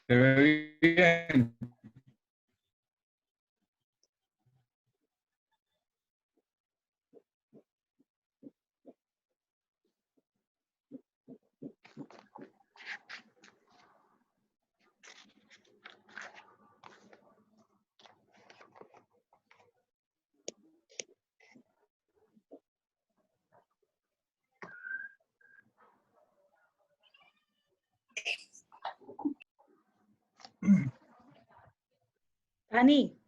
Se ve bien. Dani,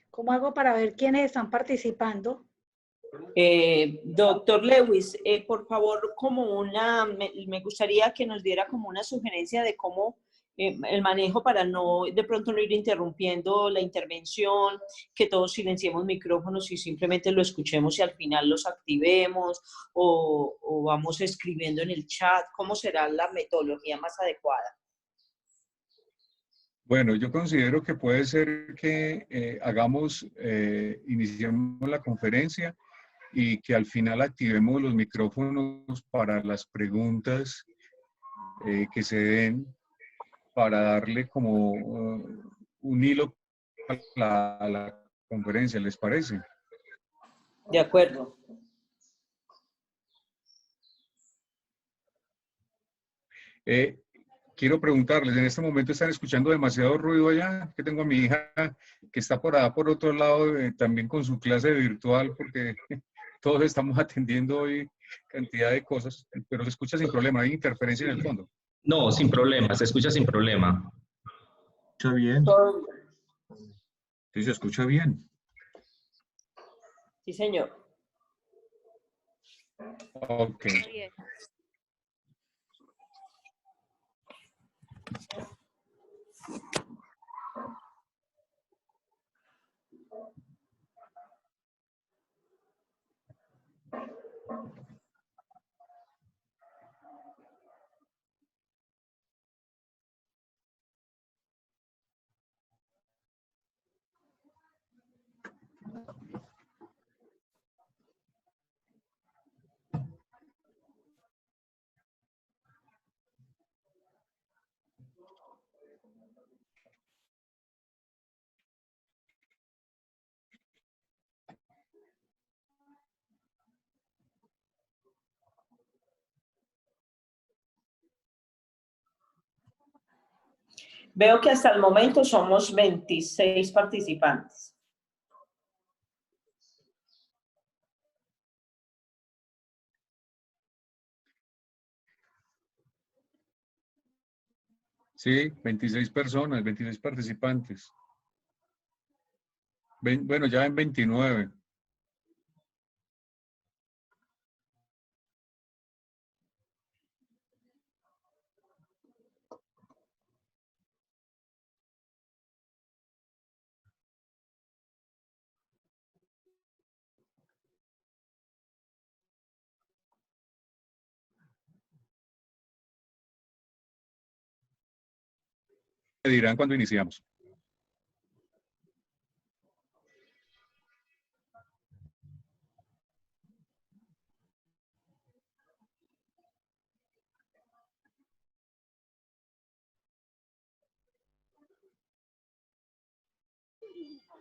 ¿cómo hago para ver quiénes están participando? Doctor Lewis, por favor, me gustaría que nos diera como una sugerencia de cómo el manejo para no, de pronto no ir interrumpiendo la intervención, que todos silenciemos micrófonos y simplemente lo escuchemos y al final los activemos o vamos escribiendo en el chat. ¿Cómo será la metodología más adecuada? Bueno, yo considero que puede ser que iniciemos la conferencia y que al final activemos los micrófonos para las preguntas que se den, para darle como un hilo a la conferencia, ¿les parece? De acuerdo. Quiero preguntarles, ¿en este momento están escuchando demasiado ruido allá? Que tengo a mi hija que está por allá, por otro lado, también con su clase virtual, porque todos estamos atendiendo hoy cantidad de cosas, pero se escucha sin problema, hay interferencia en el fondo. No, sin problema, se escucha sin problema. ¿Se escucha bien? Todo- Sí, se escucha bien. Sí, señor. Ok. Veo que hasta el momento somos 26 participantes. Sí, 26 personas, 26 participantes. Bueno, ya en 29. Me dirán cuando iniciamos.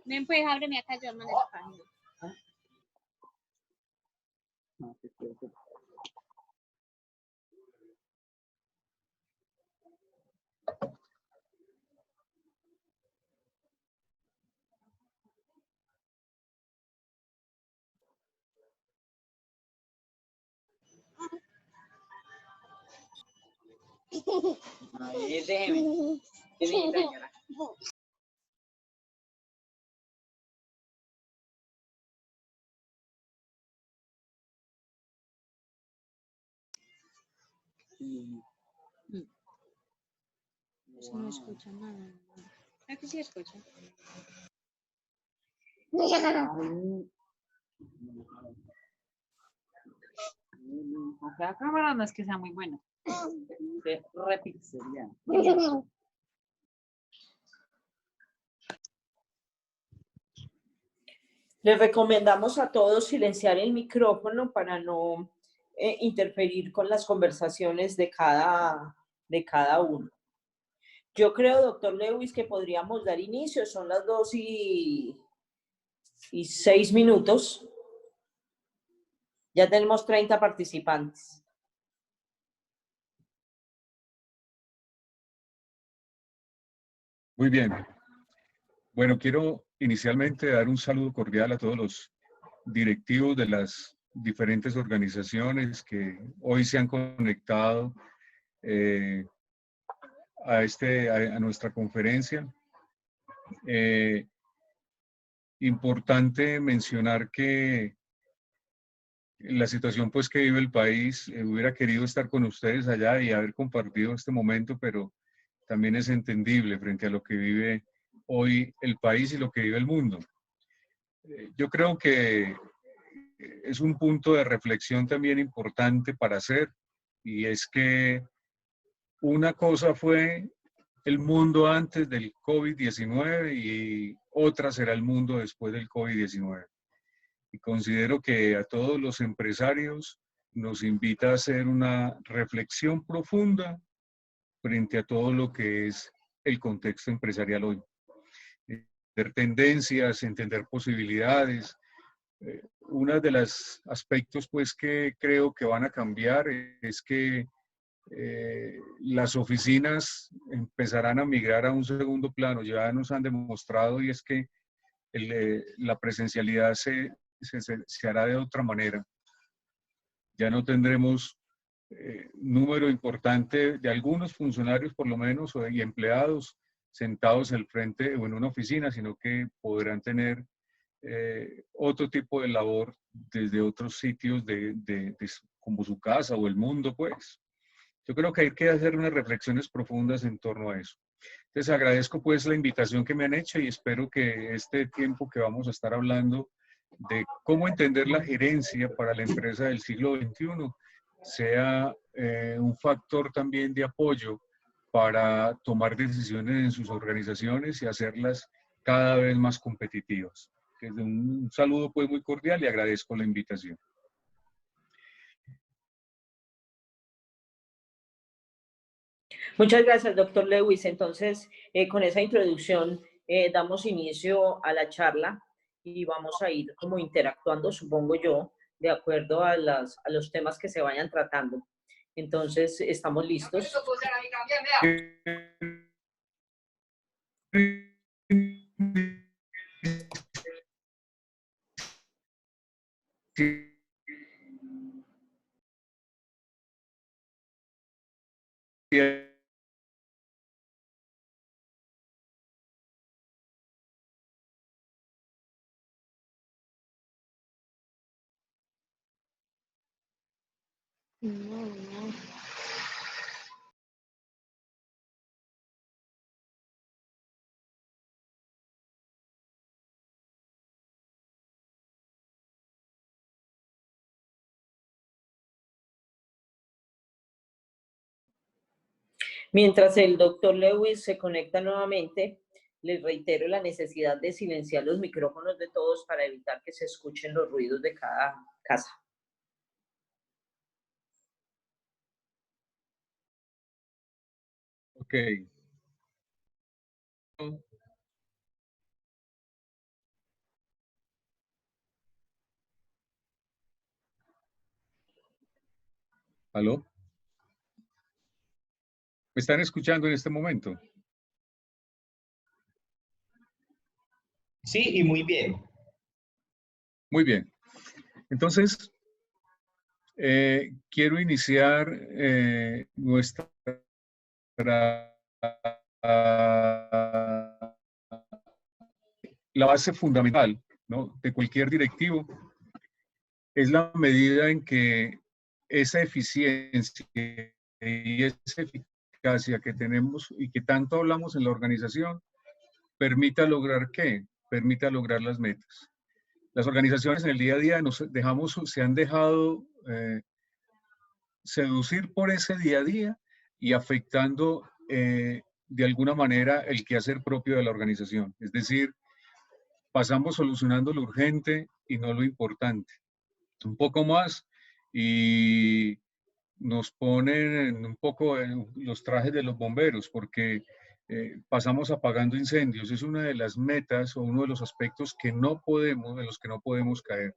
Ven, pues ábreme acá, yo armo la página. Ay, déjeme. Señora. No escucha nada. Aquí sí escucha. La cámara no es que sea muy buena. Repixel, ya. Les recomendamos a todos silenciar el micrófono para no interferir con las conversaciones de cada uno. Yo creo, doctor Lewis, que podríamos dar inicio. Son las 2:06. Ya tenemos 30 participantes. Muy bien. Bueno, quiero inicialmente dar un saludo cordial a todos los directivos de las diferentes organizaciones que hoy se han conectado a nuestra conferencia. Importante mencionar que la situación pues que vive el país, hubiera querido estar con ustedes allá y haber compartido este momento, pero también es entendible frente a lo que vive hoy el país y lo que vive el mundo. Yo creo que es un punto de reflexión también importante para hacer, y es que una cosa fue el mundo antes del COVID-19 y otra será el mundo después del COVID-19. Y considero que a todos los empresarios nos invita a hacer una reflexión profunda frente a todo lo que es el contexto empresarial hoy. Entender tendencias, entender posibilidades. Uno de los aspectos pues que creo que van a cambiar es que las oficinas empezarán a migrar a un segundo plano. Ya nos han demostrado, y es que la presencialidad se hará de otra manera. Ya no tendremos número importante de algunos funcionarios, por lo menos, y empleados sentados al frente o en una oficina, sino que podrán tener otro tipo de labor desde otros sitios como su casa o el mundo, pues. Yo creo que hay que hacer unas reflexiones profundas en torno a eso. Entonces agradezco pues la invitación que me han hecho y espero que este tiempo que vamos a estar hablando de cómo entender la gerencia para la empresa del siglo XXI sea un factor también de apoyo para tomar decisiones en sus organizaciones y hacerlas cada vez más competitivas. Un saludo pues muy cordial y agradezco la invitación. Muchas gracias, doctor Lewis. Entonces, con esa introducción damos inicio a la charla y vamos a ir como interactuando, supongo yo, de acuerdo a los temas que se vayan tratando. Entonces, ¿estamos listos? No. Mientras el doctor Lewis se conecta nuevamente, les reitero la necesidad de silenciar los micrófonos de todos para evitar que se escuchen los ruidos de cada casa. Ok. ¿Aló? ¿Me están escuchando en este momento? Sí, y muy bien. Muy bien. Entonces, quiero iniciar nuestra la base fundamental, ¿no?, de cualquier directivo es la medida en que esa eficiencia y esa eficacia que tenemos y que tanto hablamos en la organización permita lograr ¿qué? Permita lograr las metas. Las organizaciones en el día a día se han dejado seducir por ese día a día y afectando de alguna manera el quehacer propio de la organización. Es decir, pasamos solucionando lo urgente y no lo importante. Un poco más y nos ponen un poco los trajes de los bomberos porque pasamos apagando incendios. Es una de las metas o uno de los aspectos que no podemos, en los que no podemos caer.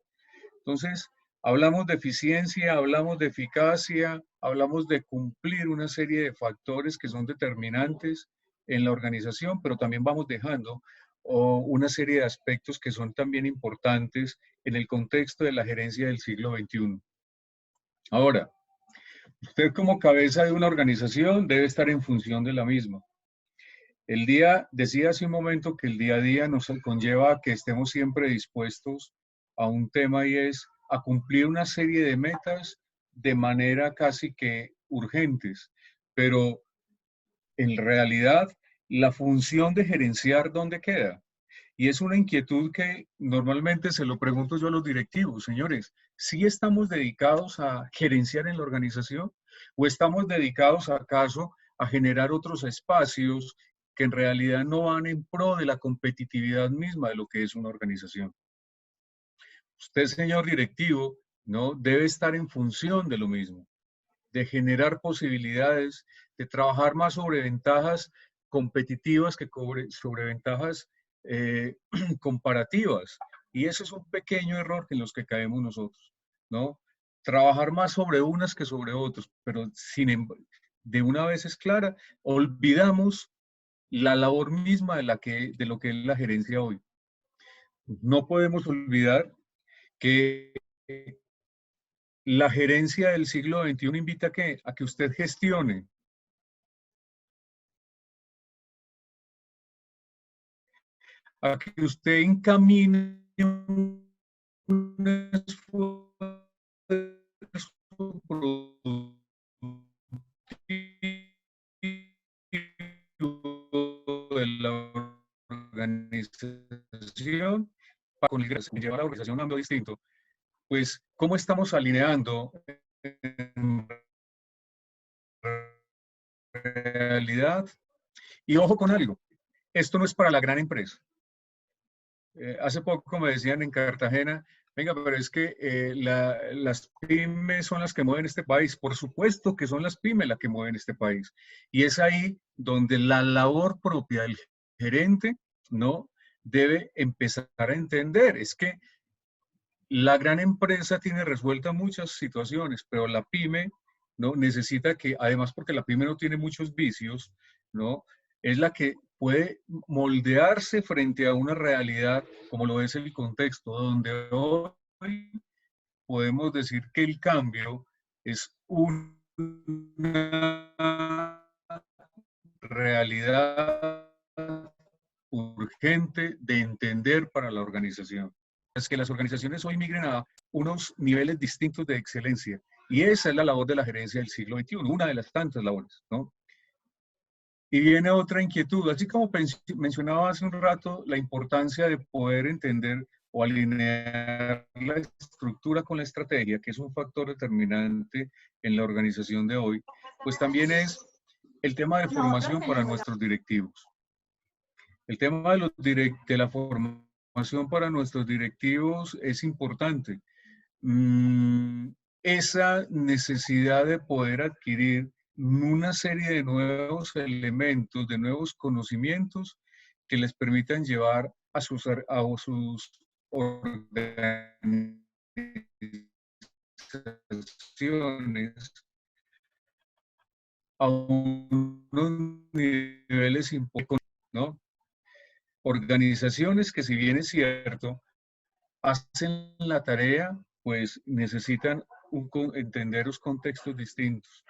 Entonces, hablamos de eficiencia, hablamos de eficacia, hablamos de cumplir una serie de factores que son determinantes en la organización, pero también vamos dejando una serie de aspectos que son también importantes en el contexto de la gerencia del siglo XXI. Ahora, usted como cabeza de una organización debe estar en función de la misma. Decía hace un momento que el día a día nos conlleva a que estemos siempre dispuestos a un tema y es a cumplir una serie de metas de manera casi que urgentes, pero en realidad la función de gerenciar, ¿dónde queda? Y es una inquietud que normalmente se lo pregunto yo a los directivos, señores, ¿sí estamos dedicados a gerenciar en la organización o estamos dedicados acaso a generar otros espacios que en realidad no van en pro de la competitividad misma de lo que es una organización? Usted, señor directivo, ¿no? Debe estar en función de lo mismo, de generar posibilidades, de trabajar más sobre ventajas competitivas que sobre ventajas comparativas. Y ese es un pequeño error en los que caemos nosotros, ¿no? Trabajar más sobre unas que sobre otros, pero de una vez es clara, olvidamos la labor misma de lo que es la gerencia hoy. No podemos olvidar que la gerencia del siglo XXI invita a que usted gestione, a que usted encamine un esfuerzo productivo de la organización con el que lleva a la organización a un ámbito distinto. Pues, ¿cómo estamos alineando en realidad? Y ojo con algo, esto no es para la gran empresa. Hace poco me decían en Cartagena, venga, pero es que las pymes son las que mueven este país. Por supuesto que son las pymes las que mueven este país. Y es ahí donde la labor propia del gerente, ¿no? Debe empezar a entender. Es que la gran empresa tiene resueltas muchas situaciones, pero la pyme, ¿no? Necesita que, además porque la pyme no tiene muchos vicios, ¿no? Es la que puede moldearse frente a una realidad, como lo es el contexto, donde hoy podemos decir que el cambio es una realidad urgente de entender para la organización. Es que las organizaciones hoy migren a unos niveles distintos de excelencia. Y esa es la labor de la gerencia del siglo XXI, una de las tantas labores, ¿no? Y viene otra inquietud, así como mencionaba hace un rato, la importancia de poder entender o alinear la estructura con la estrategia, que es un factor determinante en la organización de hoy, pues también es el tema de formación para nuestros directivos. El tema de la formación para nuestros directivos es importante. Esa necesidad de poder adquirir una serie de nuevos elementos, de nuevos conocimientos que les permitan llevar a sus organizaciones a unos niveles importantes, ¿no? Organizaciones que, si bien es cierto, hacen la tarea, pues necesitan entender los contextos distintos.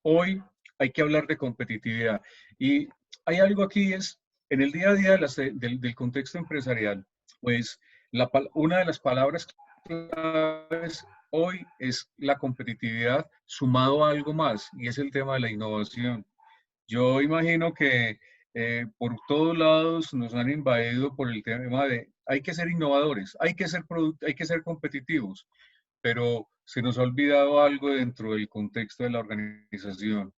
Hoy hay que hablar de competitividad. Y hay algo aquí, en el día a día del contexto empresarial, pues una de las palabras claves hoy es la competitividad sumado a algo más, y es el tema de la innovación. Yo imagino que por todos lados nos han invadido por el tema de hay que ser innovadores, hay que ser competitivos, pero se nos ha olvidado algo dentro del contexto de la organización.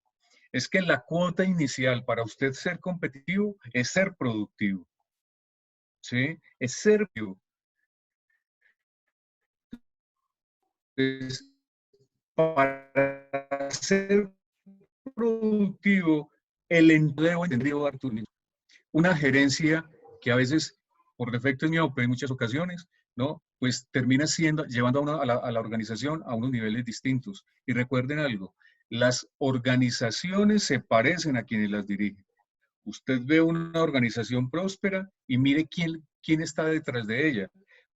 Es que la cuota inicial para usted ser competitivo es ser productivo. ¿sí? Es ser vivo. Entonces, para ser productivo, el empleo entendido, Arturo, una gerencia que a veces, por defecto es miope en muchas ocasiones, ¿no? Pues termina siendo, llevando a la organización a unos niveles distintos. Y recuerden algo, las organizaciones se parecen a quienes las dirigen. Usted ve una organización próspera y mire quién está detrás de ella.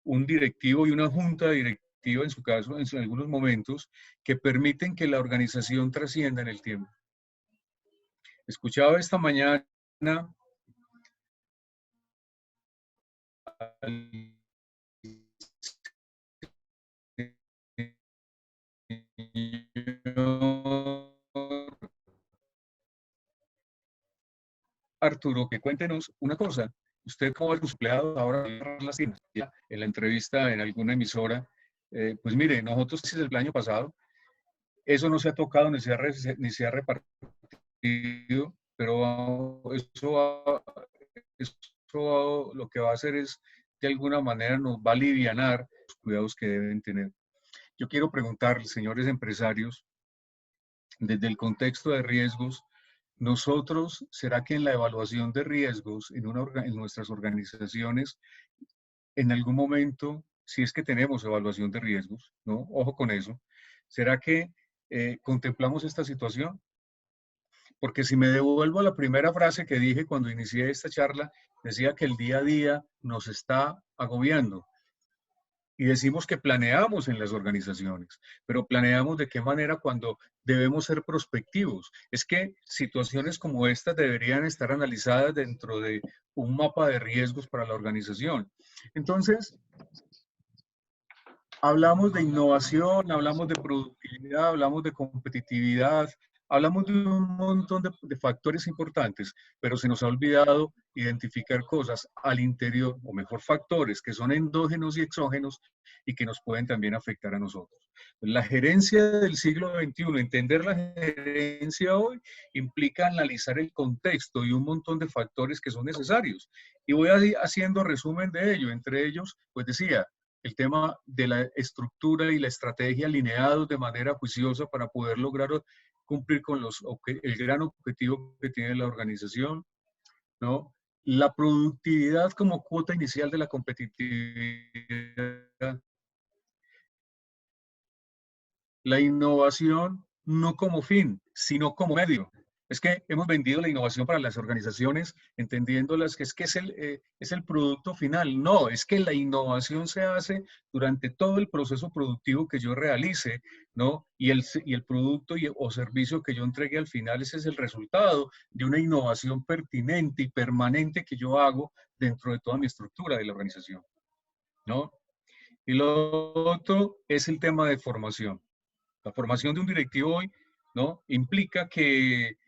Un directivo y una junta directiva, en su caso, en algunos momentos, que permiten que la organización trascienda en el tiempo. Escuchaba esta mañana al Arturo, que cuéntenos una cosa. Usted como el empleado ahora en la entrevista en alguna emisora, pues mire, nosotros desde el año pasado, eso no se ha tocado ni se ha repartido, pero eso lo que va a hacer es, de alguna manera, nos va a alivianar los cuidados que deben tener. Yo quiero preguntarles, señores empresarios, desde el contexto de riesgos, nosotros, ¿será que en la evaluación de riesgos en nuestras organizaciones, en algún momento, si es que tenemos evaluación de riesgos, ¿no? Ojo con eso, ¿será que contemplamos esta situación? Porque si me devuelvo a la primera frase que dije cuando inicié esta charla, decía que el día a día nos está agobiando. Y decimos que planeamos en las organizaciones, pero planeamos de qué manera cuando debemos ser prospectivos. Es que situaciones como estas deberían estar analizadas dentro de un mapa de riesgos para la organización. Entonces, hablamos de innovación, hablamos de productividad, hablamos de competitividad, hablamos de un montón de factores importantes, pero se nos ha olvidado identificar cosas al interior, o mejor, factores que son endógenos y exógenos y que nos pueden también afectar a nosotros. La gerencia del siglo XXI, entender la gerencia hoy, implica analizar el contexto y un montón de factores que son necesarios. Y voy haciendo resumen de ello. Entre ellos, pues decía, el tema de la estructura y la estrategia alineados de manera juiciosa para poder lograr cumplir con el gran objetivo que tiene la organización, ¿no? La productividad como cuota inicial de la competitividad. La innovación no como fin, sino como medio. Es que hemos vendido la innovación para las organizaciones, entendiéndolas que es el producto final. No, es que la innovación se hace durante todo el proceso productivo que yo realice, ¿no? Y el producto o servicio que yo entregue al final, ese es el resultado de una innovación pertinente y permanente que yo hago dentro de toda mi estructura de la organización, ¿no? Y lo otro es el tema de formación. La formación de un directivo hoy, ¿no? Implica que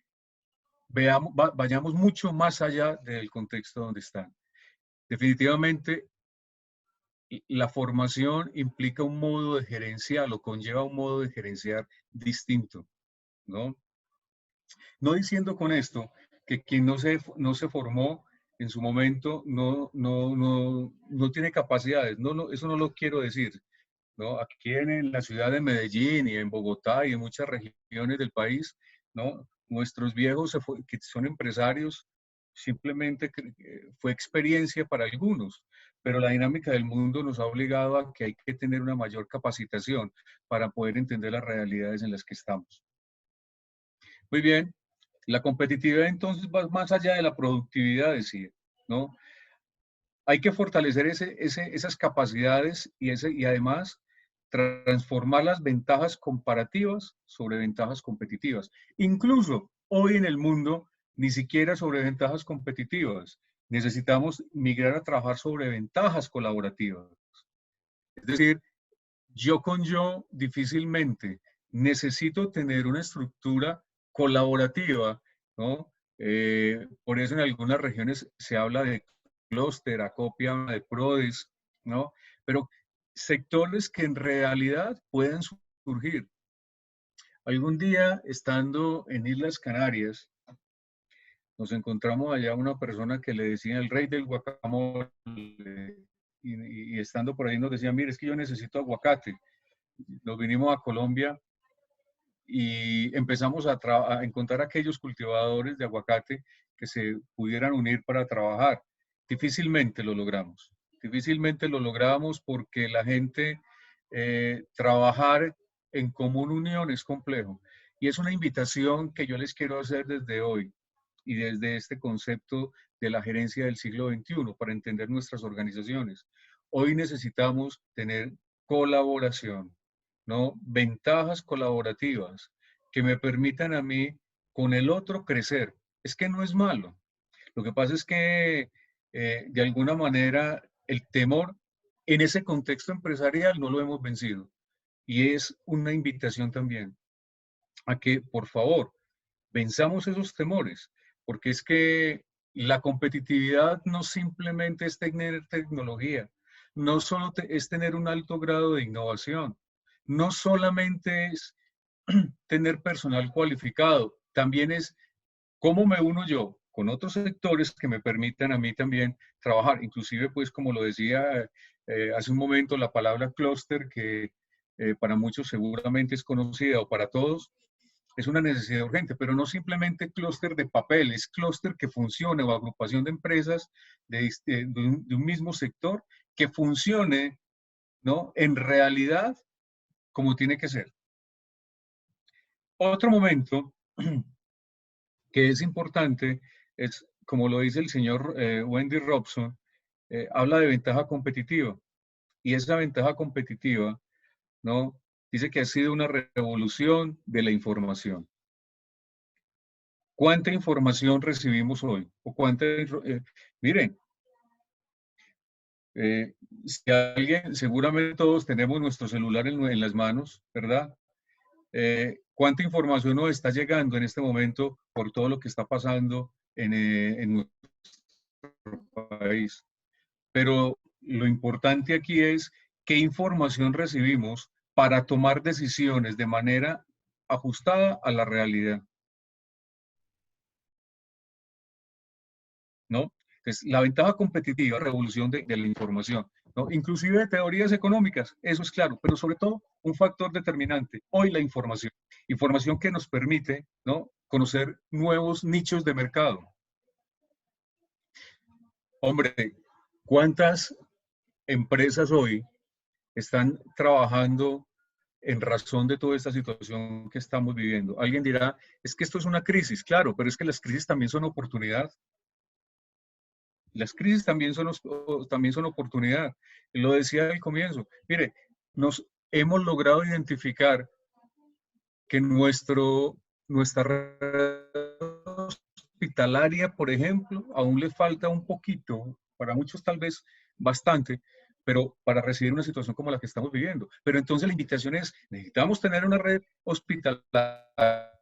vayamos mucho más allá del contexto donde están. Definitivamente, la formación implica un modo de gerenciar, o conlleva un modo de gerenciar distinto, ¿no? No diciendo con esto que quien no se formó en su momento no tiene capacidades, eso no lo quiero decir, ¿no? Aquí en la ciudad de Medellín y en Bogotá y en muchas regiones del país, ¿no? Nuestros viejos que son empresarios, simplemente fue experiencia para algunos, pero la dinámica del mundo nos ha obligado a que hay que tener una mayor capacitación para poder entender las realidades en las que estamos. Muy bien, la competitividad entonces va más allá de la productividad, decía, ¿no? Hay que fortalecer esas capacidades y además transformar las ventajas comparativas sobre ventajas competitivas. Incluso hoy en el mundo, ni siquiera sobre ventajas competitivas. Necesitamos migrar a trabajar sobre ventajas colaborativas. Es decir, yo con yo difícilmente necesito tener una estructura colaborativa, ¿no? Por eso en algunas regiones se habla de clúster, acopia de PRODES, ¿no? Pero sectores que en realidad pueden surgir. Algún día, estando en Islas Canarias, nos encontramos allá una persona que le decía el rey del guacamole, y estando por ahí nos decía, mire, es que yo necesito aguacate. Nos vinimos a Colombia y empezamos a encontrar aquellos cultivadores de aguacate que se pudieran unir para trabajar. Difícilmente lo logramos. Difícilmente lo logramos porque la gente, trabajar en común unión es complejo. Y es una invitación que yo les quiero hacer desde hoy y desde este concepto de la gerencia del siglo XXI para entender nuestras organizaciones. Hoy necesitamos tener colaboración, ¿no? Ventajas colaborativas que me permitan a mí con el otro crecer. Es que no es malo. Lo que pasa es que de alguna manera el temor en ese contexto empresarial no lo hemos vencido. Y es una invitación también a que, por favor, venzamos esos temores, porque es que la competitividad no simplemente es tener tecnología, no solo es tener un alto grado de innovación, no solamente es tener personal cualificado, también es cómo me uno yo con otros sectores que me permitan a mí también trabajar. Inclusive, pues, como lo decía hace un momento, la palabra clúster, que para muchos seguramente es conocida o para todos, es una necesidad urgente, pero no simplemente clúster de papel, es clúster que funcione o agrupación de empresas de un mismo sector que funcione, ¿no? En realidad como tiene que ser. Otro momento que es importante es, como lo dice el señor Wendy Robson, habla de ventaja competitiva. Y esa ventaja competitiva, ¿no? Dice que ha sido una revolución de la información. ¿Cuánta información recibimos hoy? O miren, si alguien, seguramente todos tenemos nuestro celular en las manos, ¿verdad? ¿Cuánta información nos está llegando en este momento por todo lo que está pasando en nuestro país? Pero lo importante aquí es qué información recibimos para tomar decisiones de manera ajustada a la realidad, ¿no? Entonces, la ventaja competitiva, revolución de la información, ¿no? Inclusive de teorías económicas, eso es claro, pero sobre todo un factor determinante, hoy la información. Información que nos permite, ¿no? Conocer nuevos nichos de mercado. Hombre, ¿cuántas empresas hoy están trabajando en razón de toda esta situación que estamos viviendo? Alguien dirá, es que esto es una crisis, claro, pero es que las crisis también son oportunidad. Las crisis también son oportunidad. Lo decía al comienzo. Mire, nos hemos logrado identificar que nuestra red hospitalaria, por ejemplo, aún le falta un poquito, para muchos tal vez bastante, pero para recibir una situación como la que estamos viviendo. Pero entonces la invitación es, necesitamos tener una red hospitalaria,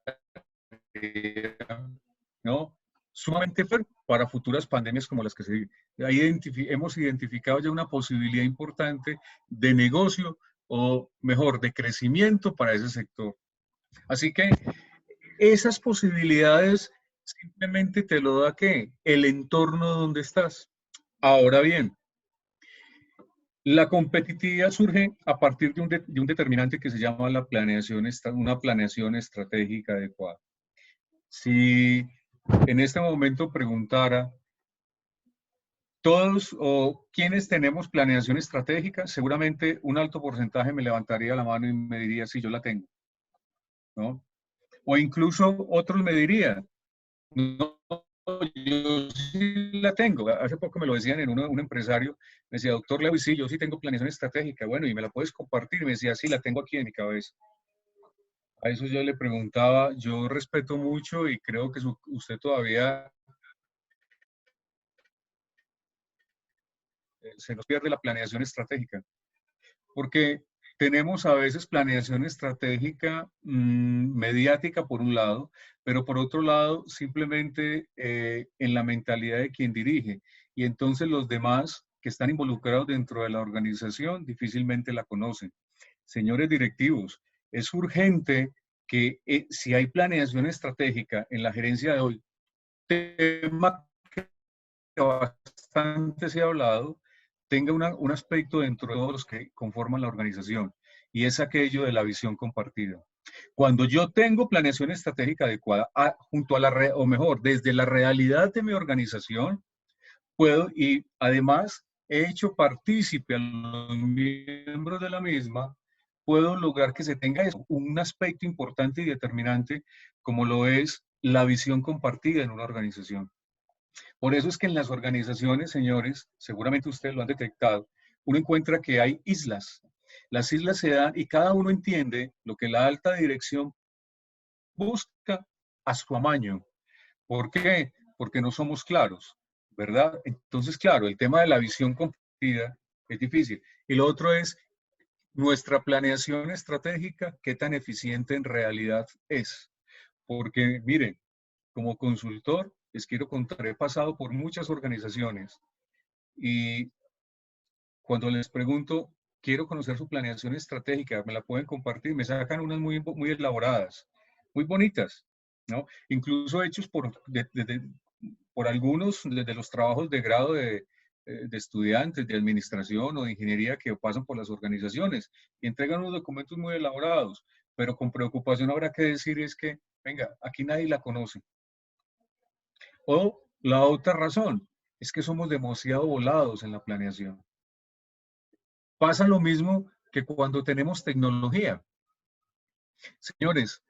¿no? Sumamente fuerte para futuras pandemias como las que se viven. Ahí hemos identificado ya una posibilidad importante de negocio, o mejor, de crecimiento para ese sector. Así que esas posibilidades simplemente te lo da ¿qué? El entorno donde estás. Ahora bien, la competitividad surge a partir de un determinante que se llama una planeación estratégica adecuada. Si en este momento preguntara, todos o quienes tenemos planeación estratégica, seguramente un alto porcentaje me levantaría la mano y me diría, sí, yo la tengo, ¿no? O incluso otros me dirían, no, yo sí la tengo. Hace poco me lo decían en un empresario, me decía, doctor Lewis, sí, yo sí tengo planeación estratégica. Bueno, y me la puedes compartir. Y me decía, sí, la tengo aquí en mi cabeza. A eso yo le preguntaba, yo respeto mucho y creo que usted todavía se nos pierde la planeación estratégica. Porque tenemos a veces planeación estratégica mediática por un lado, pero por otro lado simplemente en la mentalidad de quien dirige. Y entonces los demás que están involucrados dentro de la organización difícilmente la conocen. Señores directivos, es urgente que si hay planeación estratégica en la gerencia de hoy, tema que bastante se ha hablado, tenga un aspecto dentro de todos los que conforman la organización, y es aquello de la visión compartida. Cuando yo tengo planeación estratégica adecuada, junto a o mejor, desde la realidad de mi organización, puedo, y además he hecho partícipe a los miembros de la misma, puedo lograr que se tenga un aspecto importante y determinante como lo es la visión compartida en una organización. Por eso es que en las organizaciones, señores, seguramente ustedes lo han detectado, uno encuentra que hay islas. Las islas se dan y cada uno entiende lo que la alta dirección busca a su amaño. ¿Por qué? Porque no somos claros, ¿verdad? Entonces, claro, el tema de la visión compartida es difícil. Y lo otro es nuestra planeación estratégica, qué tan eficiente en realidad es. Porque, miren, como consultor, les quiero contar, he pasado por muchas organizaciones y cuando les pregunto, quiero conocer su planeación estratégica, me la pueden compartir, me sacan unas muy elaboradas, muy bonitas, ¿no? Incluso hechos por algunos de los trabajos de grado de estudiantes de administración o de ingeniería que pasan por las organizaciones y entregan unos documentos muy elaborados, pero con preocupación habrá que decir es que, venga, aquí nadie la conoce. O la otra razón es que somos demasiado volados en la planeación. Pasa lo mismo que cuando tenemos tecnología. Señores,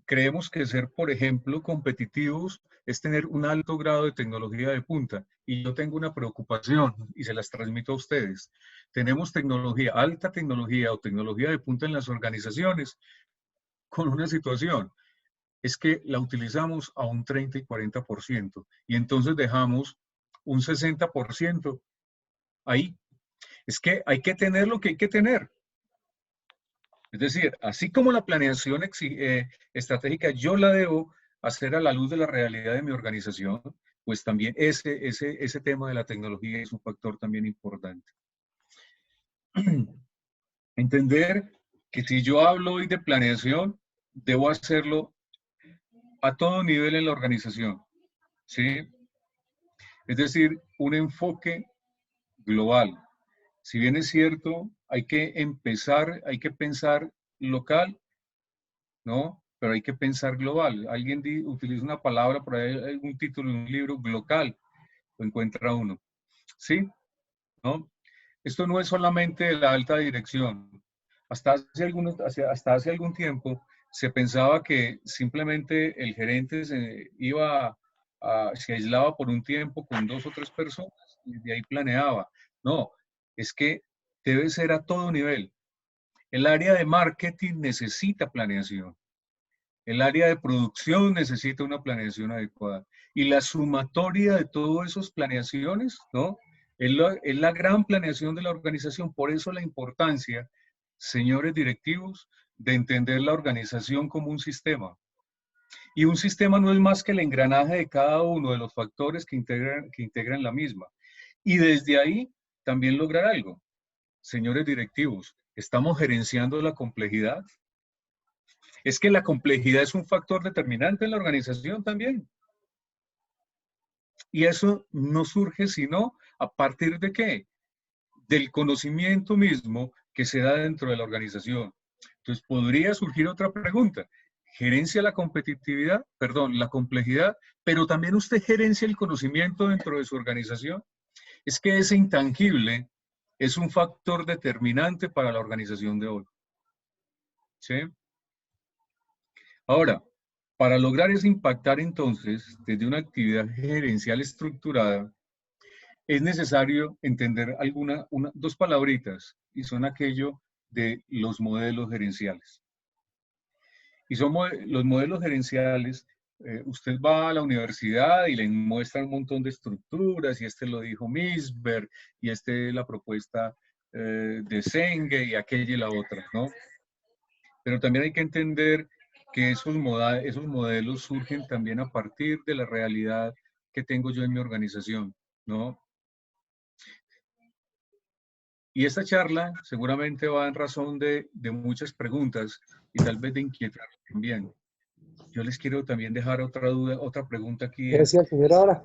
creemos que ser, por ejemplo, competitivos es tener un alto grado de tecnología de punta. Y yo tengo una preocupación y se las transmito a ustedes. Tenemos tecnología, alta tecnología o tecnología de punta en las organizaciones con una situación. Es que la utilizamos a un 30 y 40%. Y entonces dejamos un 60% ahí. Es que hay que tener lo que hay que tener. Es decir, así como la planeación estratégica yo la debo hacer a la luz de la realidad de mi organización, pues también ese tema de la tecnología es un factor también importante. Entender que si yo hablo hoy de planeación, debo hacerlo a todo nivel en la organización, ¿sí? Es decir, un enfoque global. Si bien es cierto, hay que pensar local, ¿no? Pero hay que pensar global. Alguien utiliza una palabra, por ahí algún título de un libro, local, lo encuentra uno. ¿Sí? ¿No? Esto no es solamente de la alta dirección. Hasta hace algún tiempo se pensaba que simplemente el gerente se aislaba por un tiempo con 2 o 3 personas y de ahí planeaba. No, es que debe ser a todo nivel. El área de marketing necesita planeación. El área de producción necesita una planeación adecuada. Y la sumatoria de todas esas planeaciones, ¿no? Es la gran planeación de la organización. Por eso la importancia, señores directivos, de entender la organización como un sistema. Y un sistema no es más que el engranaje de cada uno de los factores que integran la misma. Y desde ahí también lograr algo. Señores directivos, ¿estamos gerenciando la complejidad? Es que la complejidad es un factor determinante en la organización también. Y eso no surge sino a partir de ¿qué? Del conocimiento mismo que se da dentro de la organización. Entonces podría surgir otra pregunta. ¿Gerencia la competitividad? Perdón, la complejidad, pero también usted gerencia el conocimiento dentro de su organización. Es que ese intangible es un factor determinante para la organización de hoy. ¿Sí? Ahora, para lograr ese impactar entonces, desde una actividad gerencial estructurada, es necesario entender dos palabritas, y son aquello de los modelos gerenciales. Y son los modelos gerenciales, usted va a la universidad y le muestra un montón de estructuras, y este lo dijo Misberg, y este la propuesta de Senge, y aquella y la otra, ¿no? Pero también hay que entender que esos modelos surgen también a partir de la realidad que tengo yo en mi organización, ¿no? Y esta charla seguramente va en razón de muchas preguntas y tal vez de inquietud también. yo les quiero también dejar otra duda, otra pregunta aquí. ¿Qué decía el señor ahora?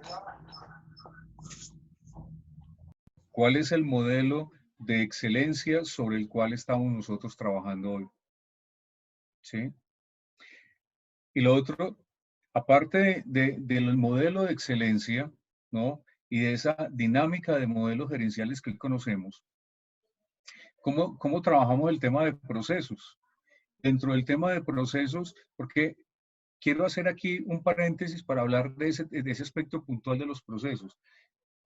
¿Cuál es el modelo de excelencia sobre el cual estamos nosotros trabajando hoy? ¿Sí? Y lo otro, aparte del modelo de excelencia, ¿no? Y de esa dinámica de modelos gerenciales que hoy conocemos, ¿cómo trabajamos el tema de procesos? Dentro del tema de procesos, porque quiero hacer aquí un paréntesis para hablar de ese aspecto puntual de los procesos.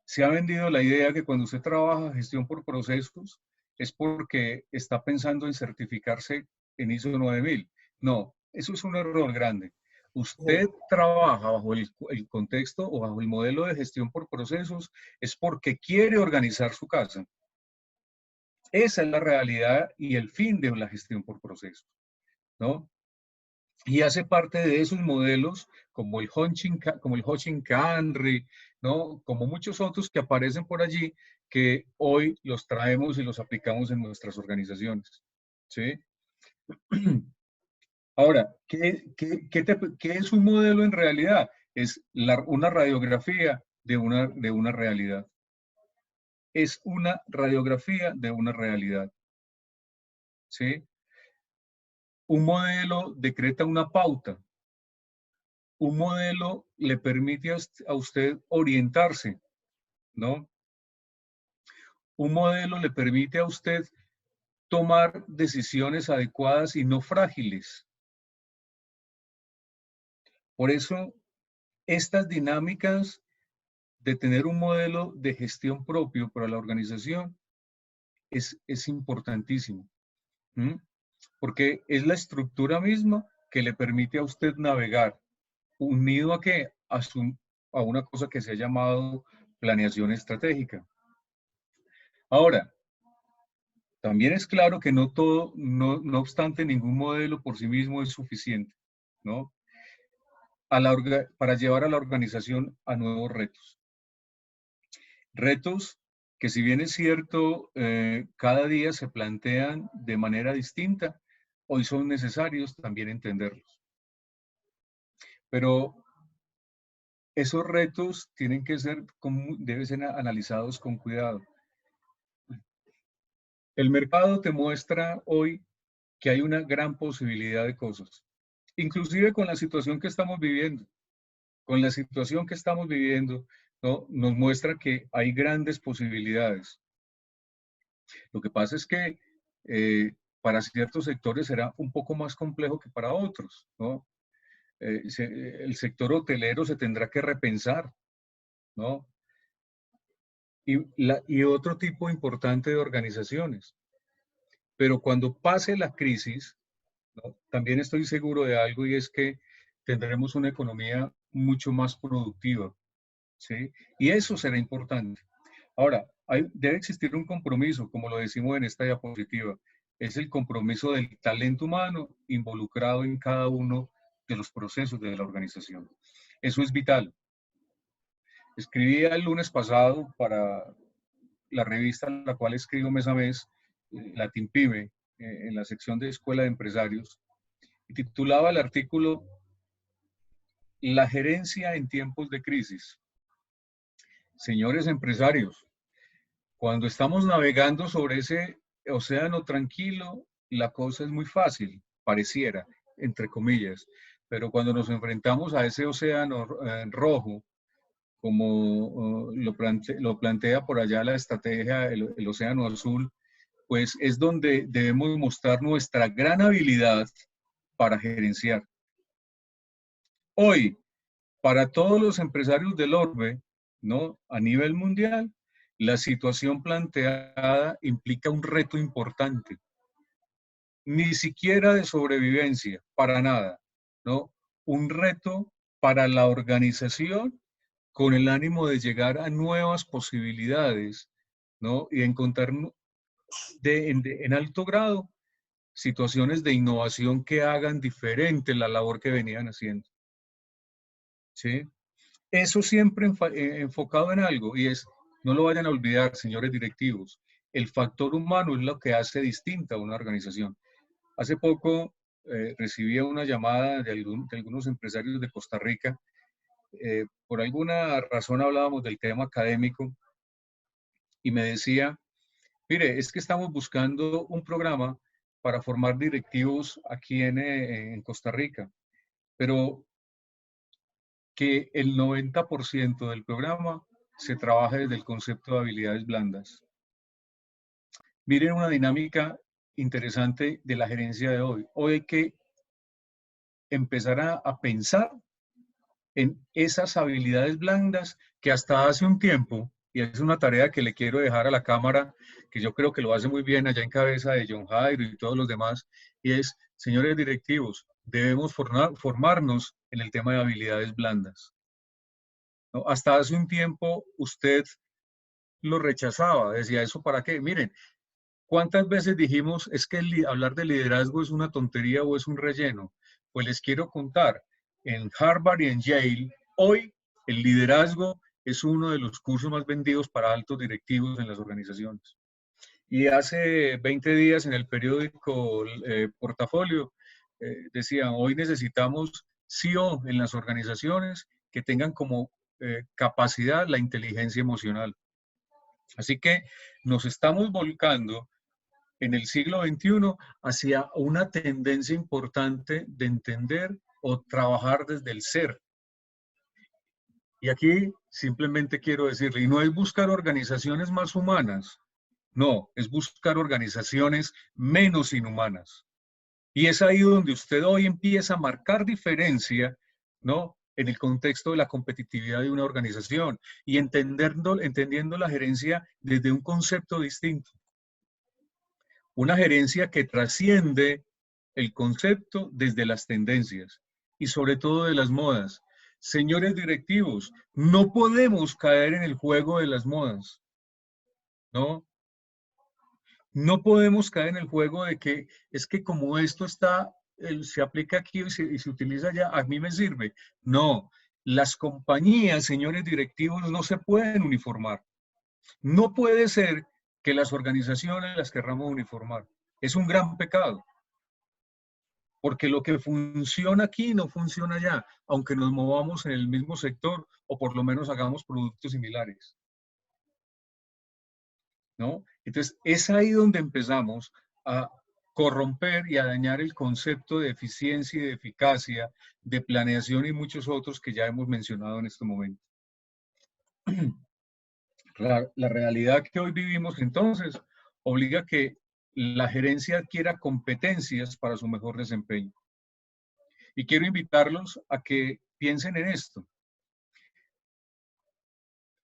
Se ha vendido la idea que cuando usted trabaja gestión por procesos es porque está pensando en certificarse en ISO 9000. No, eso es un error grande. Usted trabaja bajo el contexto o bajo el modelo de gestión por procesos es porque quiere organizar su casa. Esa es la realidad y el fin de la gestión por procesos, ¿no? Y hace parte de esos modelos como el Hoshin-Kanri, ¿no? Como muchos otros que aparecen por allí que hoy los traemos y los aplicamos en nuestras organizaciones, ¿sí? Ahora, ¿qué es un modelo en realidad? Es una radiografía de una realidad. Es una radiografía de una realidad, ¿sí? Un modelo decreta una pauta. Un modelo le permite a usted orientarse, ¿no? Un modelo le permite a usted tomar decisiones adecuadas y no frágiles. Por eso, estas dinámicas de tener un modelo de gestión propio para la organización es importantísimo. Porque es la estructura misma que le permite a usted navegar, unido a qué? A una cosa que se ha llamado planeación estratégica. Ahora, también es claro que no todo, no obstante, ningún modelo por sí mismo es suficiente, ¿no? Para llevar a la organización a nuevos retos. Retos que, si bien es cierto, cada día se plantean de manera distinta, hoy son necesarios también entenderlos. Pero esos retos tienen que deben ser analizados con cuidado. El mercado te muestra hoy que hay una gran posibilidad de cosas, inclusive con la situación que estamos viviendo. Con la situación que estamos viviendo, ¿no? Nos muestra que hay grandes posibilidades. Lo que pasa es que para ciertos sectores será un poco más complejo que para otros, ¿no? El sector hotelero se tendrá que repensar, ¿no? Y otro tipo importante de organizaciones. Pero cuando pase la crisis, ¿no? También estoy seguro de algo, y es que tendremos una economía mucho más productiva, ¿sí? Y eso será importante. Ahora, debe existir un compromiso, como lo decimos en esta diapositiva. Es el compromiso del talento humano involucrado en cada uno de los procesos de la organización. Eso es vital. Escribí el lunes pasado para la revista en la cual escribo mes a mes, Latin Pyme, en la sección de Escuela de Empresarios, y titulaba el artículo La gerencia en tiempos de crisis. Señores empresarios, cuando estamos navegando sobre ese océano tranquilo, la cosa es muy fácil, pareciera, entre comillas, pero cuando nos enfrentamos a ese océano rojo, como lo plantea por allá la estrategia, el océano azul, pues es donde debemos mostrar nuestra gran habilidad para gerenciar. Hoy, para todos los empresarios del orbe, ¿no? A nivel mundial, la situación planteada implica un reto importante. Ni siquiera de sobrevivencia, para nada, ¿no? Un reto para la organización con el ánimo de llegar a nuevas posibilidades, ¿no? Y encontrar en alto grado situaciones de innovación que hagan diferente la labor que venían haciendo. ¿Sí? Eso siempre enfocado en algo, y es, no lo vayan a olvidar, señores directivos, el factor humano es lo que hace distinta a una organización. Hace poco recibía una llamada de algunos empresarios de Costa Rica. Por alguna razón hablábamos del tema académico y me decía, mire, es que estamos buscando un programa para formar directivos aquí en Costa Rica, pero que el 90% del programa se trabaja desde el concepto de habilidades blandas. Miren una dinámica interesante de la gerencia de hoy. Hoy hay que empezar a pensar en esas habilidades blandas que hasta hace un tiempo, y es una tarea que le quiero dejar a la Cámara, que yo creo que lo hace muy bien allá en cabeza de John Jairo y todos los demás, y es, señores directivos, debemos formarnos en el tema de habilidades blandas, ¿no? Hasta hace un tiempo usted lo rechazaba, decía, ¿eso para qué? Miren, ¿cuántas veces dijimos es que hablar de liderazgo es una tontería o es un relleno? Pues les quiero contar, en Harvard y en Yale, hoy el liderazgo es uno de los cursos más vendidos para altos directivos en las organizaciones. Y hace 20 días en el periódico Portafolio decían, hoy necesitamos CEO en las organizaciones que tengan como capacidad la inteligencia emocional. Así que nos estamos volcando en el siglo XXI hacia una tendencia importante de entender o trabajar desde el ser. Y aquí simplemente quiero decirle, y no es buscar organizaciones más humanas, no, es buscar organizaciones menos inhumanas. Y es ahí donde usted hoy empieza a marcar diferencia, ¿no? En el contexto de la competitividad de una organización y entendiendo la gerencia desde un concepto distinto. Una gerencia que trasciende el concepto desde las tendencias y sobre todo de las modas. Señores directivos, no podemos caer en el juego de las modas, ¿no? No podemos caer en el juego de que es que como esto está, se aplica aquí y se utiliza allá, a mí me sirve. No, las compañías, señores directivos, no se pueden uniformar. No puede ser que las organizaciones las querramos uniformar. Es un gran pecado. Porque lo que funciona aquí no funciona allá, aunque nos movamos en el mismo sector o por lo menos hagamos productos similares, ¿no? Entonces, es ahí donde empezamos a corromper y a dañar el concepto de eficiencia y de eficacia, de planeación y muchos otros que ya hemos mencionado en este momento. La realidad que hoy vivimos entonces obliga a que la gerencia adquiera competencias para su mejor desempeño. Y quiero invitarlos a que piensen en esto.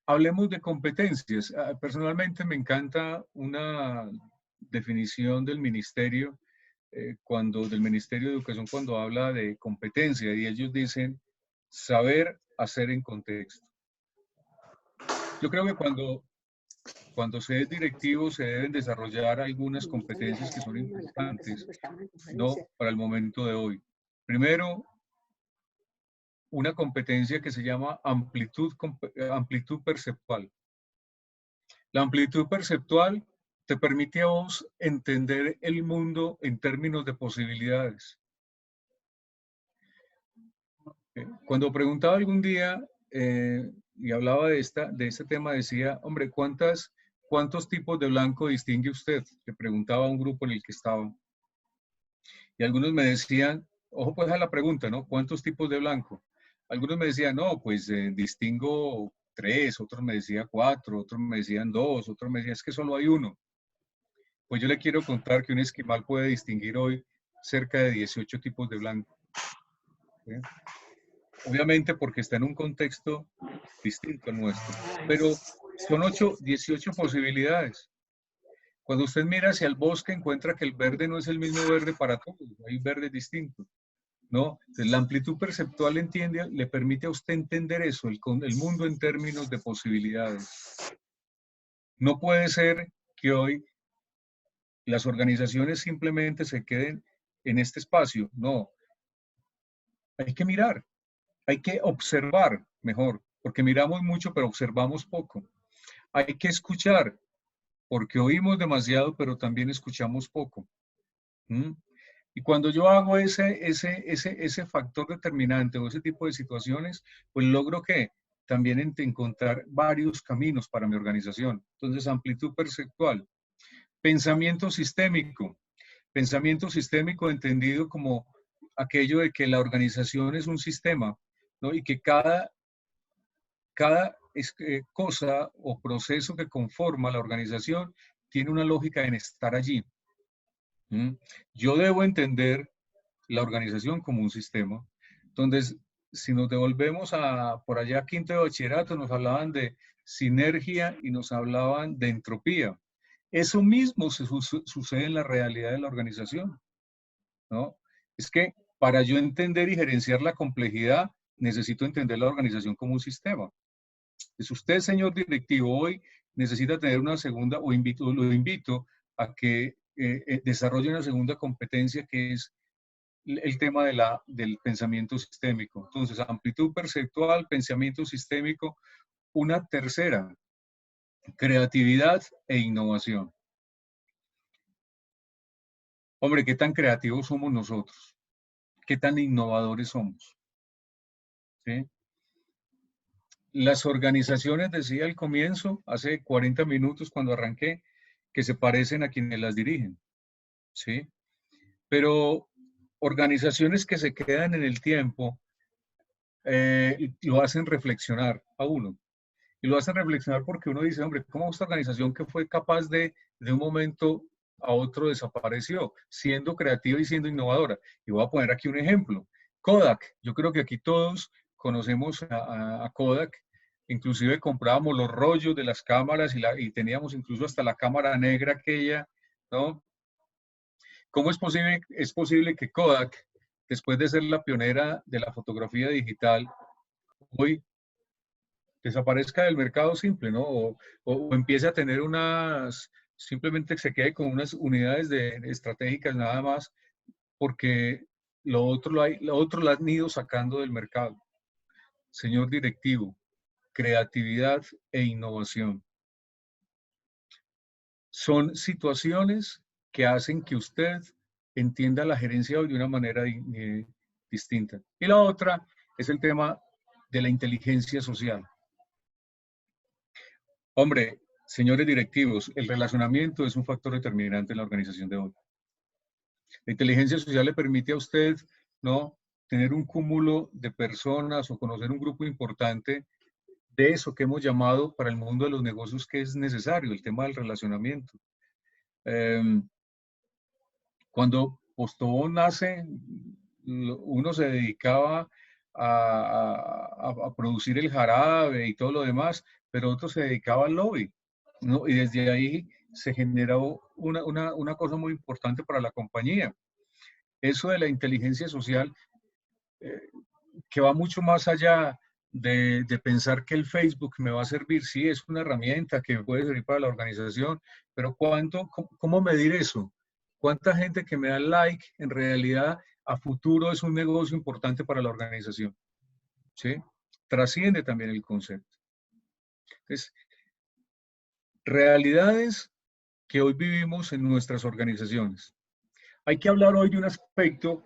Hablemos de competencias. Personalmente me encanta una definición del Ministerio, del Ministerio de Educación cuando habla de competencia y ellos dicen saber hacer en contexto. Yo creo que cuando se es directivo se deben desarrollar algunas competencias que son importantes, ¿no? Para el momento de hoy. Primero, una competencia que se llama amplitud perceptual. La amplitud perceptual te permite a vos entender el mundo en términos de posibilidades. Cuando preguntaba algún día y hablaba de este tema, decía, hombre, ¿cuántos tipos de blanco distingue usted? Le preguntaba a un grupo en el que estaba. Y algunos me decían, ojo pues a la pregunta, ¿no? ¿Cuántos tipos de blanco? Algunos me decían, no, pues distingo 3, otros me decían 4, otros me decían 2, otros me decían, es que solo hay uno. Pues yo le quiero contar que un esquimal puede distinguir hoy cerca de 18 tipos de blanco. ¿Sí? Obviamente porque está en un contexto distinto al nuestro, pero son 18 posibilidades. Cuando usted mira hacia el bosque encuentra que el verde no es el mismo verde para todos, hay verdes distintos, ¿no? Entonces, la amplitud perceptual le permite a usted entender eso, el mundo en términos de posibilidades. No puede ser que hoy las organizaciones simplemente se queden en este espacio, no. Hay que mirar, hay que observar mejor, porque miramos mucho pero observamos poco. Hay que escuchar, porque oímos demasiado pero también escuchamos poco. Y cuando yo hago ese factor determinante o ese tipo de situaciones, pues logro que también encontrar varios caminos para mi organización. Entonces, amplitud perceptual. Pensamiento sistémico. Pensamiento sistémico entendido como aquello de que la organización es un sistema, ¿no? Y que cada cosa o proceso que conforma la organización tiene una lógica en estar allí. ¿Mm? Yo debo entender la organización como un sistema. Entonces, si nos devolvemos a por allá quinto de bachillerato, nos hablaban de sinergia y nos hablaban de entropía. Eso mismo sucede en la realidad de la organización, ¿no? Es que para yo entender y gerenciar la complejidad, necesito entender la organización como un sistema. Si usted, señor directivo, hoy necesita tener una segunda, o lo invito a que desarrolle una segunda competencia que es el tema del pensamiento sistémico. Entonces, amplitud perceptual, pensamiento sistémico. Una tercera, creatividad e innovación. Hombre, ¿qué tan creativos somos nosotros? ¿Qué tan innovadores somos? ¿Sí? Las organizaciones, decía al comienzo, hace 40 minutos cuando arranqué, que se parecen a quienes las dirigen. ¿Sí? Pero organizaciones que se quedan en el tiempo lo hacen reflexionar a uno. Y lo hacen reflexionar porque uno dice, hombre, ¿cómo esta organización que fue capaz de un momento a otro desapareció, siendo creativa y siendo innovadora? Y voy a poner aquí un ejemplo. Kodak. Yo creo que aquí todos conocemos a Kodak. Inclusive comprábamos los rollos de las cámaras y teníamos incluso hasta la cámara negra aquella, ¿no? ¿Cómo es posible que Kodak, después de ser la pionera de la fotografía digital, hoy desaparezca del mercado simple, ¿no? O empiece a tener simplemente se quede con unas unidades estratégicas nada más, porque lo otro lo han ido sacando del mercado. Señor directivo, creatividad e innovación. Son situaciones que hacen que usted entienda la gerencia de una manera distinta. Y la otra es el tema de la inteligencia social. Hombre, señores directivos, el relacionamiento es un factor determinante en la organización de hoy. La inteligencia social le permite a usted, ¿no?, tener un cúmulo de personas o conocer un grupo importante de eso que hemos llamado para el mundo de los negocios que es necesario, el tema del relacionamiento. Cuando Postobón nace, uno se dedicaba a producir el jarabe y todo lo demás, pero otro se dedicaba al lobby, ¿no? Y desde ahí se generó una cosa muy importante para la compañía. Eso de la inteligencia social, que va mucho más allá de pensar que el Facebook me va a servir. Sí, es una herramienta que me puede servir para la organización, pero ¿cómo medir eso? ¿Cuánta gente que me da like en realidad a futuro es un negocio importante para la organización? ¿Sí? Trasciende también el concepto. Entonces, realidades que hoy vivimos en nuestras organizaciones. Hay que hablar hoy de un aspecto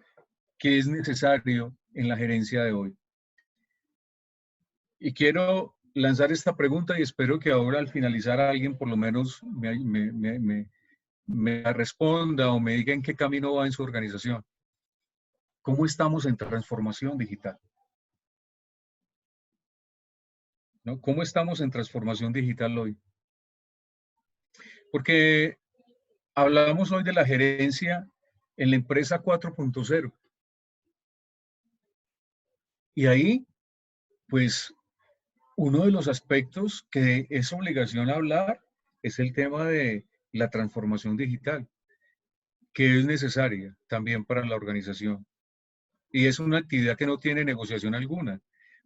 que es necesario en la gerencia de hoy. Y quiero lanzar esta pregunta y espero que ahora al finalizar alguien por lo menos me responda o me diga en qué camino va en su organización. ¿Cómo estamos en transformación digital? ¿No? ¿Cómo estamos en transformación digital hoy? Porque hablamos hoy de la gerencia en la empresa 4.0. Y ahí, pues, uno de los aspectos que es obligación hablar es el tema de la transformación digital, que es necesaria también para la organización. Y es una actividad que no tiene negociación alguna.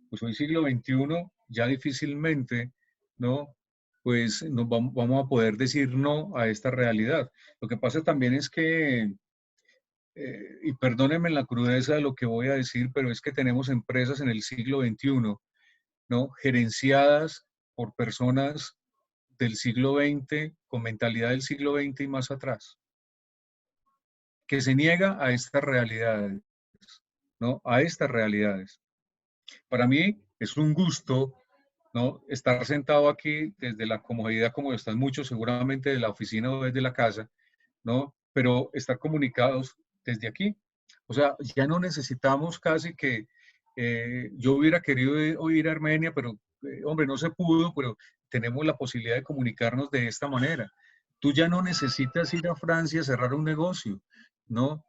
Pues hoy siglo XXI ya difícilmente, ¿no? Pues vamos a poder decir no a esta realidad. Lo que pasa también es que, y perdónenme la crudeza de lo que voy a decir, pero es que tenemos empresas en el siglo XXI, ¿no? Gerenciadas por personas del siglo XX, con mentalidad del siglo XX y más atrás, que se niega a estas realidades, ¿no? A estas realidades. Para mí es un gusto, ¿no? Estar sentado aquí desde la comodidad, como están muchos seguramente de la oficina o desde la casa, ¿no? Pero estar comunicados desde aquí. O sea, ya no necesitamos casi que yo hubiera querido ir a Armenia, pero hombre, no se pudo, pero tenemos la posibilidad de comunicarnos de esta manera. Tú ya no necesitas ir a Francia a cerrar un negocio, ¿no?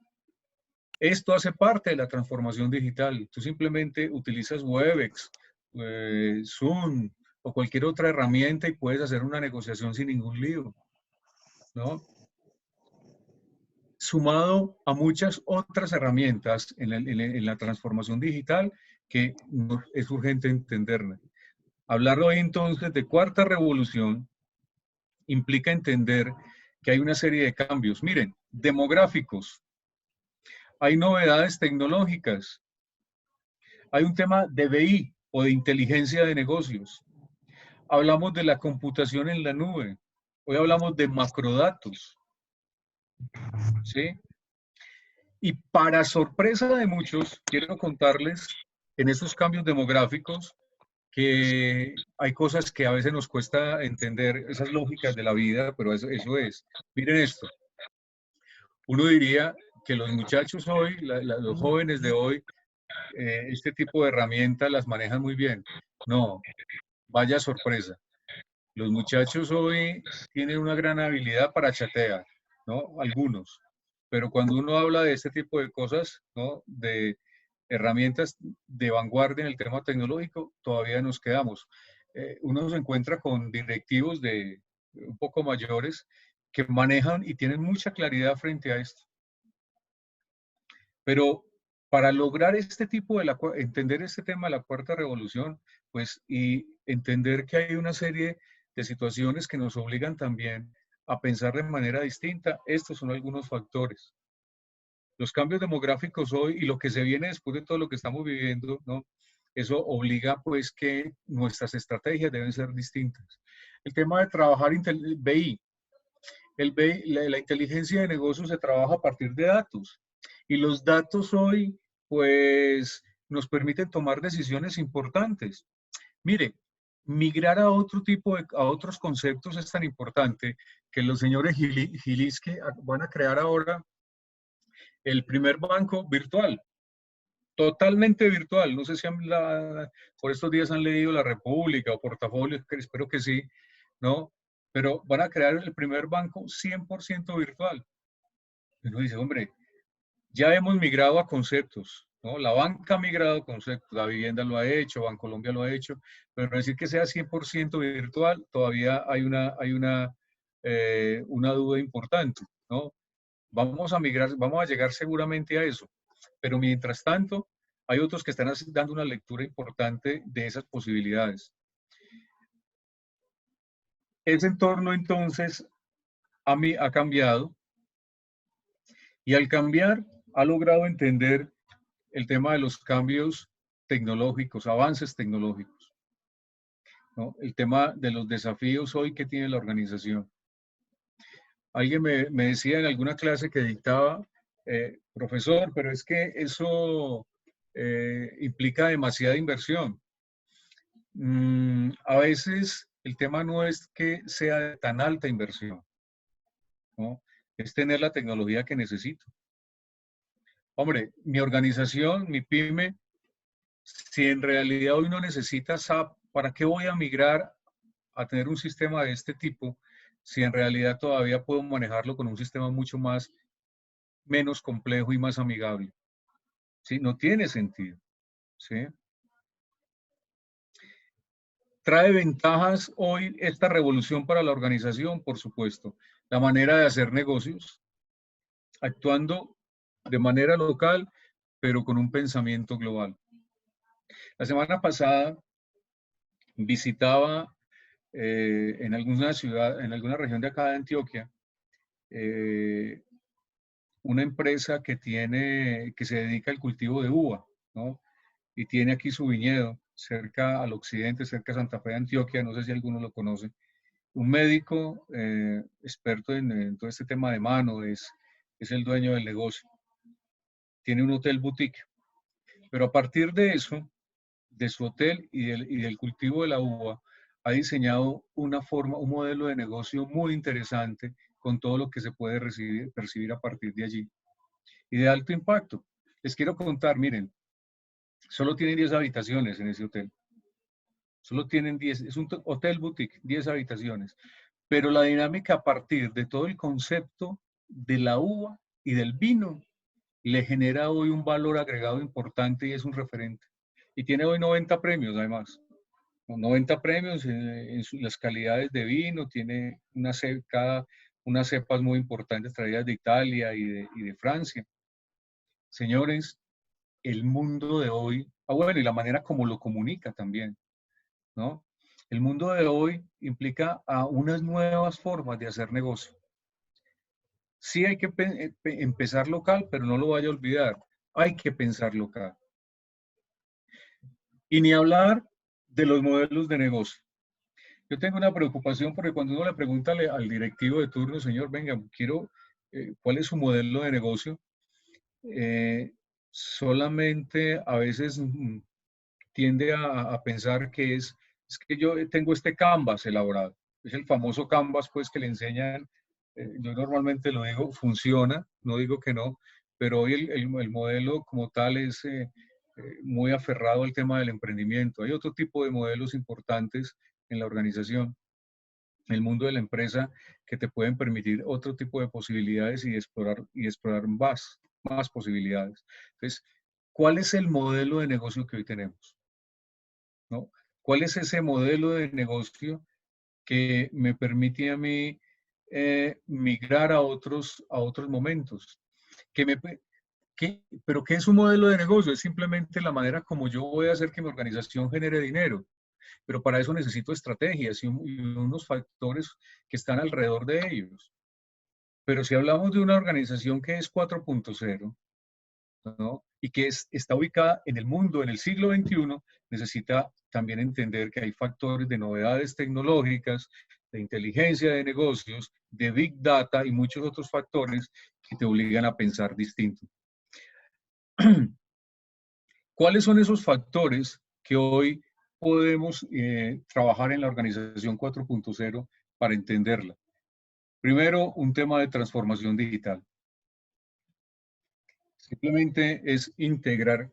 Esto hace parte de la transformación digital. Tú simplemente utilizas Webex, Zoom o cualquier otra herramienta y puedes hacer una negociación sin ningún lío, ¿no? Sumado a muchas otras herramientas en la transformación digital que es urgente entenderla. Hablar hoy entonces de cuarta revolución implica entender que hay una serie de cambios. Miren, demográficos, hay novedades tecnológicas, hay un tema de BI o de inteligencia de negocios. Hablamos de la computación en la nube. Hoy hablamos de macrodatos. ¿Sí? Y para sorpresa de muchos, quiero contarles en estos cambios demográficos que hay cosas que a veces nos cuesta entender, esas lógicas de la vida, pero eso es. Miren esto. Uno diría que los muchachos hoy, los jóvenes de hoy, este tipo de herramientas las manejan muy bien. No, vaya sorpresa. Los muchachos hoy tienen una gran habilidad para chatear, ¿no? Algunos. Pero cuando uno habla de este tipo de cosas, ¿no? De herramientas de vanguardia en el tema tecnológico, todavía nos quedamos. Uno se encuentra con directivos de un poco mayores que manejan y tienen mucha claridad frente a esto. Pero para lograr este tipo de entender este tema de la cuarta revolución, pues, y entender que hay una serie de situaciones que nos obligan también a pensar de manera distinta, estos son algunos factores. Los cambios demográficos hoy y lo que se viene después de todo lo que estamos viviendo, ¿no? Eso obliga pues que nuestras estrategias deben ser distintas. El tema de trabajar BI, la inteligencia de negocios se trabaja a partir de datos. Y los datos hoy, pues, nos permiten tomar decisiones importantes. Mire, migrar a otro tipo a otros conceptos es tan importante que los señores Gilinski van a crear ahora el primer banco virtual, totalmente virtual. No sé si por estos días han leído La República o Portafolio, que espero que sí, ¿no? Pero van a crear el primer banco 100% virtual. Y uno dice, hombre, ya hemos migrado a conceptos, ¿no? La banca ha migrado a conceptos, la vivienda lo ha hecho, Bancolombia lo ha hecho, pero decir que sea 100% virtual, todavía hay una duda importante, ¿no? Vamos a migrar, vamos a llegar seguramente a eso, pero mientras tanto, hay otros que están dando una lectura importante de esas posibilidades. Ese entorno entonces ha cambiado y al cambiar ha logrado entender el tema de los cambios tecnológicos, avances tecnológicos, ¿no? El tema de los desafíos hoy que tiene la organización. Alguien me decía en alguna clase que dictaba, profesor, pero es que eso implica demasiada inversión. A veces el tema no es que sea de tan alta inversión, ¿no? Es tener la tecnología que necesito. Hombre, mi organización, mi pyme, si en realidad hoy no necesita SAP, ¿para qué voy a migrar a tener un sistema de este tipo si en realidad todavía puedo manejarlo con un sistema mucho menos complejo y más amigable? ¿Sí? No tiene sentido. ¿Sí? ¿Trae ventajas hoy esta revolución para la organización? Por supuesto. La manera de hacer negocios, actuando de manera local, pero con un pensamiento global. La semana pasada visitaba en alguna ciudad, en alguna región de acá de Antioquia, una empresa que se dedica al cultivo de uva, ¿no? Y tiene aquí su viñedo cerca al occidente, cerca de Santa Fe de Antioquia, no sé si alguno lo conoce. Un médico experto en todo este tema de mano, es es el dueño del negocio. Tiene un hotel boutique. Pero a partir de eso, de su hotel y del cultivo de la uva, ha diseñado una forma, un modelo de negocio muy interesante con todo lo que se puede percibir a partir de allí. Y de alto impacto. Les quiero contar, miren, solo tienen 10 habitaciones en ese hotel. Solo tienen 10, es un hotel boutique, 10 habitaciones. Pero la dinámica a partir de todo el concepto de la uva y del vino le genera hoy un valor agregado importante y es un referente. Y tiene hoy 90 premios además. 90 premios en las calidades de vino, tiene unas cepas muy importantes traídas de Italia y de Francia. Señores, el mundo de hoy, bueno, y la manera como lo comunica también, ¿no? El mundo de hoy implica a unas nuevas formas de hacer negocio. Sí hay que empezar local, pero no lo vaya a olvidar, hay que pensar local. Y ni hablar de los modelos de negocio. Yo tengo una preocupación porque cuando uno le pregunta al directivo de turno, señor, venga, quiero, ¿cuál es su modelo de negocio? Solamente a veces tiende a pensar que es que yo tengo este Canvas elaborado. Es el famoso Canvas, pues, que le enseñan, yo normalmente lo digo, funciona, no digo que no, pero hoy el modelo como tal es muy aferrado al tema del emprendimiento. Hay otro tipo de modelos importantes en la organización, en el mundo de la empresa, que te pueden permitir otro tipo de posibilidades y explorar más posibilidades. Entonces, ¿cuál es el modelo de negocio que hoy tenemos? ¿No? ¿Cuál es ese modelo de negocio que me permite a mí migrar a otros momentos? ¿Pero qué es un modelo de negocio? Es simplemente la manera como yo voy a hacer que mi organización genere dinero. Pero para eso necesito estrategias y unos factores que están alrededor de ellos. Pero si hablamos de una organización que es 4.0, ¿no? Y que está ubicada en el mundo, en el siglo XXI, necesita también entender que hay factores de novedades tecnológicas, de inteligencia de negocios, de big data y muchos otros factores que te obligan a pensar distinto. ¿Cuáles son esos factores que hoy podemos trabajar en la organización 4.0 para entenderla? Primero, un tema de transformación digital. Simplemente es integrar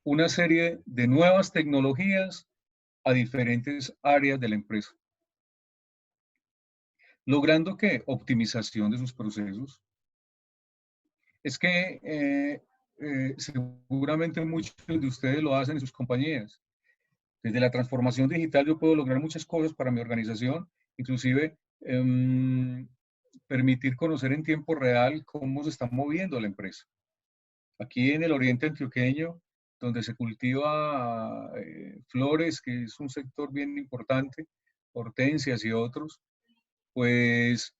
una serie de nuevas tecnologías a diferentes áreas de la empresa. ¿Logrando qué? Optimización de sus procesos. Es que seguramente muchos de ustedes lo hacen en sus compañías. Desde la transformación digital yo puedo lograr muchas cosas para mi organización, inclusive permitir conocer en tiempo real cómo se está moviendo la empresa. Aquí en el oriente antioqueño, donde se cultiva flores, que es un sector bien importante, hortensias y otros, pues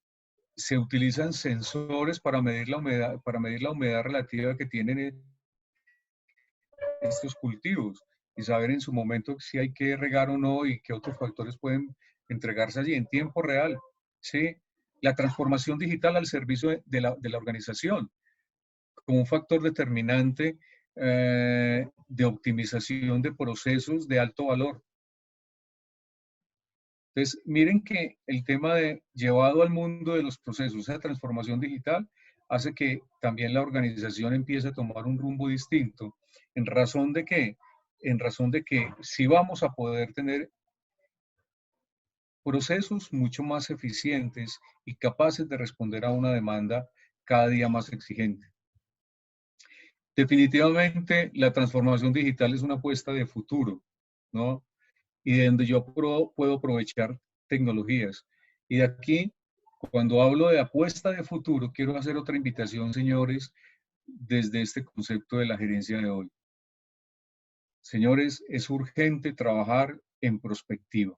se utilizan sensores para medir la humedad relativa que tienen estos cultivos y saber en su momento si hay que regar o no y qué otros factores pueden entregarse allí en tiempo real. ¿Sí? La transformación digital al servicio de la organización como un factor determinante de optimización de procesos de alto valor. Entonces, miren que el tema de llevado al mundo de los procesos, esa transformación digital, hace que también la organización empiece a tomar un rumbo distinto. ¿En razón de qué? En razón de que sí vamos a poder tener procesos mucho más eficientes y capaces de responder a una demanda cada día más exigente. Definitivamente, la transformación digital es una apuesta de futuro, ¿no? Y de donde yo puedo aprovechar tecnologías. Y de aquí, cuando hablo de apuesta de futuro, quiero hacer otra invitación, señores, desde este concepto de la gerencia de hoy. Señores, es urgente trabajar en prospectiva.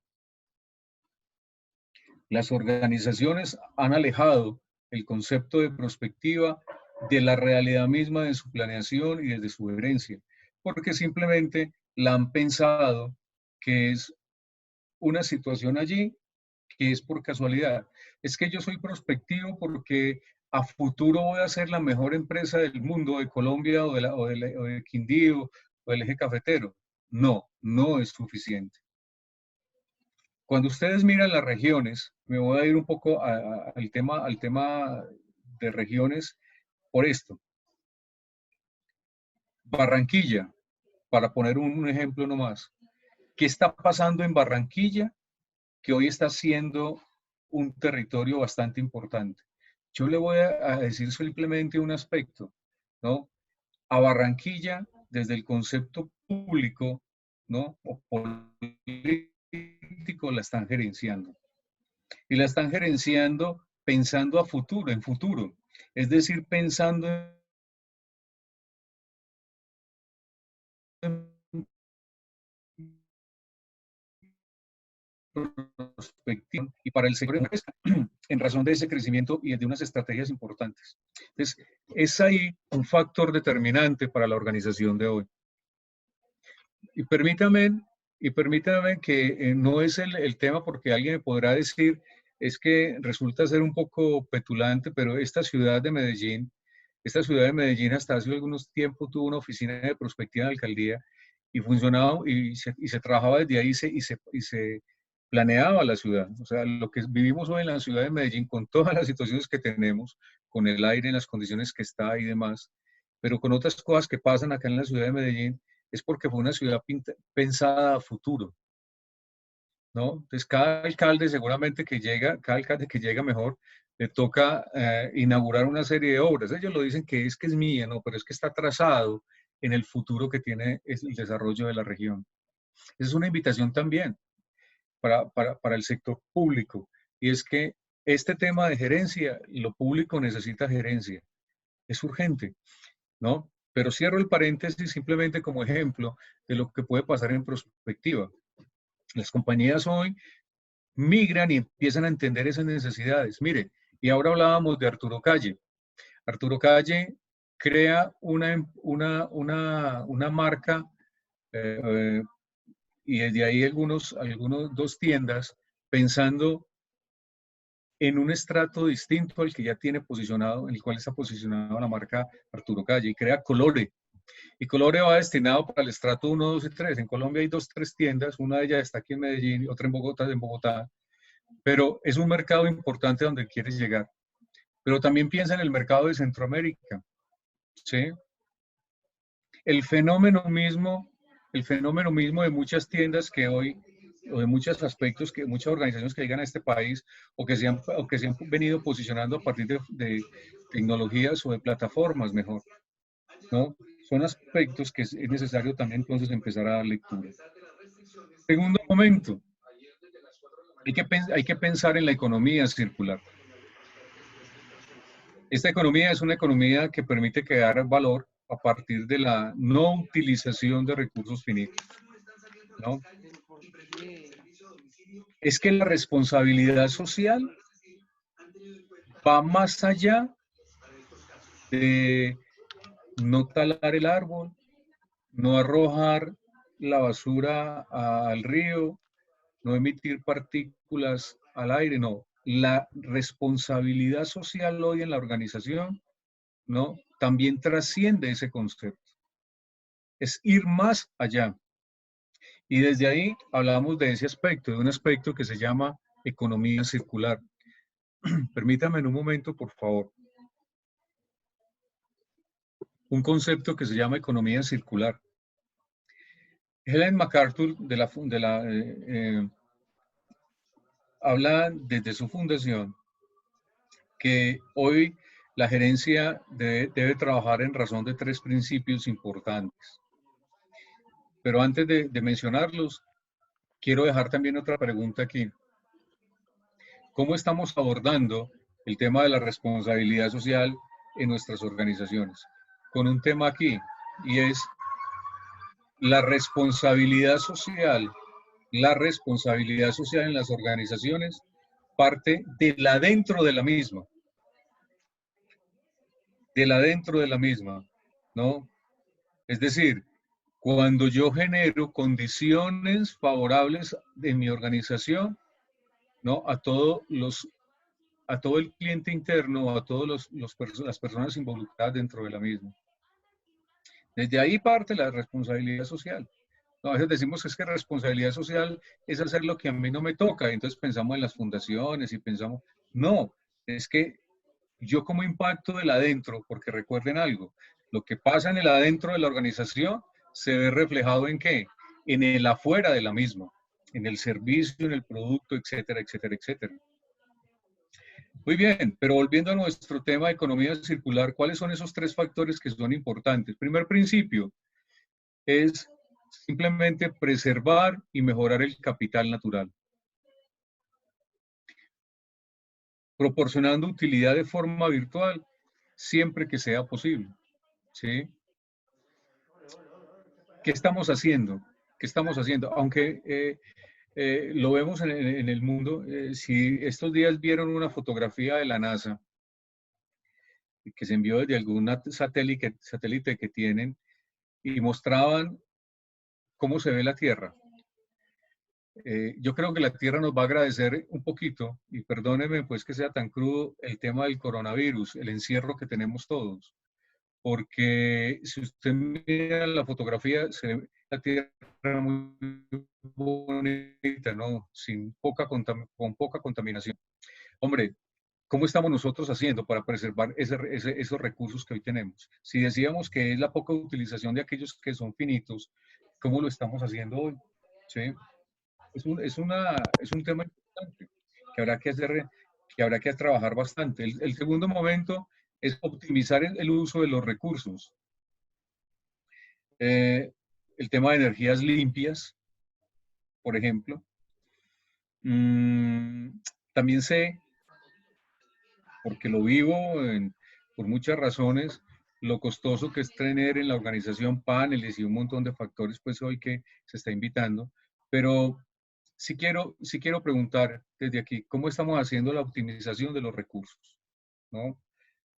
Las organizaciones han alejado el concepto de prospectiva de la realidad misma de su planeación y desde su herencia, porque simplemente la han pensado que es una situación allí que es por casualidad. Es que yo soy prospectivo porque a futuro voy a ser la mejor empresa del mundo, de Colombia o de Quindío o del eje cafetero. No, no es suficiente. Cuando ustedes miran las regiones, me voy a ir un poco al tema de regiones por esto. Barranquilla, para poner un ejemplo nomás. ¿Qué está pasando en Barranquilla que hoy está siendo un territorio bastante importante? Yo le voy a decir simplemente un aspecto, ¿no? A Barranquilla, desde el concepto público, ¿no? O político, la están gerenciando. Y la están gerenciando pensando a futuro, en futuro. Es decir, pensando en perspectiva y para el sector empresa, en razón de ese crecimiento y de unas estrategias importantes. Entonces, es ahí un factor determinante para la organización de hoy. Y permítame que no es el tema, porque alguien me podrá decir, es que resulta ser un poco petulante, pero esta ciudad de Medellín hasta hace algunos tiempos tuvo una oficina de prospectiva de alcaldía y funcionaba y se trabajaba desde ahí y se planeaba la ciudad. O sea, lo que vivimos hoy en la ciudad de Medellín, con todas las situaciones que tenemos, con el aire en las condiciones que está y demás, pero con otras cosas que pasan acá en la ciudad de Medellín, es porque fue una ciudad pensada a futuro, ¿no? Entonces, cada alcalde seguramente que llega, cada alcalde que llega mejor, le toca inaugurar una serie de obras. Ellos lo dicen que es mía, ¿no? Pero es que está trazado en el futuro que tiene el desarrollo de la región. Esa es una invitación también para el sector público, y es que este tema de gerencia, lo público necesita gerencia, es urgente, ¿no? Pero cierro el paréntesis simplemente como ejemplo de lo que puede pasar en perspectiva. Las compañías hoy migran y empiezan a entender esas necesidades. Mire, y ahora hablábamos de Arturo Calle. Arturo Calle crea una marca y desde ahí algunos dos tiendas pensando en un estrato distinto al que ya tiene posicionado, en el cual está posicionado la marca Arturo Calle, y crea Colore. Y Colore va destinado para el estrato 1, 2 y 3. En Colombia hay 2, 3 tiendas, una de ellas está aquí en Medellín, otra en Bogotá, pero es un mercado importante donde quieres llegar. Pero también piensa en el mercado de Centroamérica, ¿sí? El fenómeno mismo de muchas tiendas que hoy, o de muchos aspectos, que muchas organizaciones que llegan a este país o que se han venido posicionando a partir de tecnologías o de plataformas mejor, ¿no? Son aspectos que es necesario también entonces empezar a dar lectura. Segundo momento, hay que pensar en la economía circular. Esta economía es una economía que permite crear valor a partir de la no utilización de recursos finitos, ¿no? Es que la responsabilidad social va más allá de no talar el árbol, no arrojar la basura al río, no emitir partículas al aire, no. La responsabilidad social hoy en la organización, ¿no? También trasciende ese concepto. Es ir más allá. Y desde ahí hablamos de ese aspecto, de un aspecto que se llama economía circular. Permítame en un momento, por favor. Un concepto que se llama economía circular. Helen MacArthur habla desde su fundación que hoy la gerencia debe trabajar en razón de 3 principios importantes. Pero antes de mencionarlos, quiero dejar también otra pregunta aquí. ¿Cómo estamos abordando el tema de la responsabilidad social en nuestras organizaciones? Con un tema aquí, y es la responsabilidad social en las organizaciones parte de la dentro de la misma. ¿No? Es decir, cuando yo genero condiciones favorables en mi organización, ¿no? A todos los a todo el cliente interno, a todas las personas involucradas dentro de la misma. Desde ahí parte la responsabilidad social. No, a veces decimos que es que responsabilidad social es hacer lo que a mí no me toca, y entonces pensamos en las fundaciones y pensamos, no, es que yo como impacto del adentro, porque recuerden algo, lo que pasa en el adentro de la organización se ve reflejado en qué, en el afuera de la misma, en el servicio, en el producto, etcétera, etcétera, etcétera. Muy bien, pero volviendo a nuestro tema de economía circular, ¿cuáles son esos tres factores que son importantes? Primer principio es simplemente preservar y mejorar el capital natural, proporcionando utilidad de forma virtual siempre que sea posible. ¿Sí? ¿Qué estamos haciendo? ¿Qué estamos haciendo? Aunque lo vemos en el mundo, si estos días vieron una fotografía de la NASA que se envió desde algún satélite que tienen y mostraban cómo se ve la Tierra. Yo creo que la Tierra nos va a agradecer un poquito, y perdónenme pues que sea tan crudo, el tema del coronavirus, el encierro que tenemos todos. Porque si usted mira la fotografía, se ve la Tierra muy bonita, ¿no? Con poca contaminación. Hombre, ¿cómo estamos nosotros haciendo para preservar esos recursos que hoy tenemos? Si decíamos que es la poca utilización de aquellos que son finitos, ¿cómo lo estamos haciendo hoy? ¿Sí? Es un tema importante que habrá que hacer, que habrá que trabajar bastante. El segundo momento es optimizar el uso de los recursos. El tema de energías limpias, por ejemplo. También sé, porque lo vivo por muchas razones, lo costoso que es tener en la organización paneles y un montón de factores, pues hoy que se está invitando, pero sí quiero preguntar desde aquí, ¿cómo estamos haciendo la optimización de los recursos? ¿No?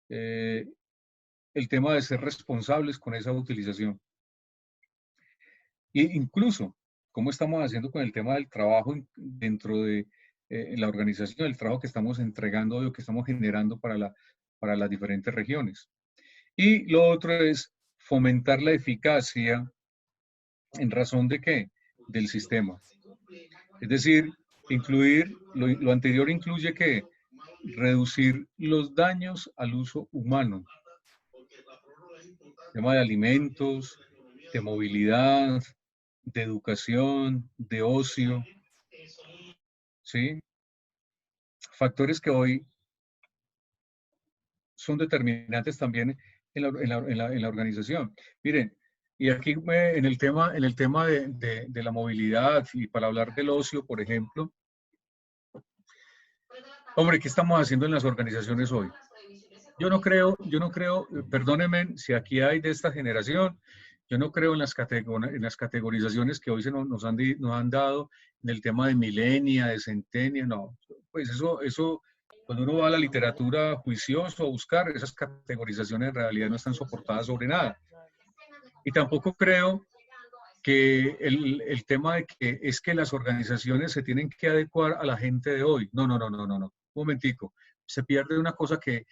El tema de ser responsables con esa utilización. E incluso, ¿cómo estamos haciendo con el tema del trabajo dentro de la organización, el trabajo que estamos entregando o que estamos generando para las diferentes regiones? Y lo otro es fomentar la eficacia en razón de qué? Del sistema. Es decir, lo anterior incluye que reducir los daños al uso humano. Tema de alimentos, de movilidad, de educación, de ocio, ¿sí? Factores que hoy son determinantes también en la organización. Miren, y aquí en el tema de la movilidad y para hablar del ocio, por ejemplo, hombre, ¿qué estamos haciendo en las organizaciones hoy? Yo no creo, perdónenme si aquí hay de esta generación, yo no creo en las categorizaciones que hoy nos han dado en el tema de milenia, de centenia, no. Pues eso, cuando uno va a la literatura juicioso a buscar, esas categorizaciones en realidad no están soportadas sobre nada. Y tampoco creo que el tema de que es que las organizaciones se tienen que adecuar a la gente de hoy. No. Un momentico. Se pierde una cosa que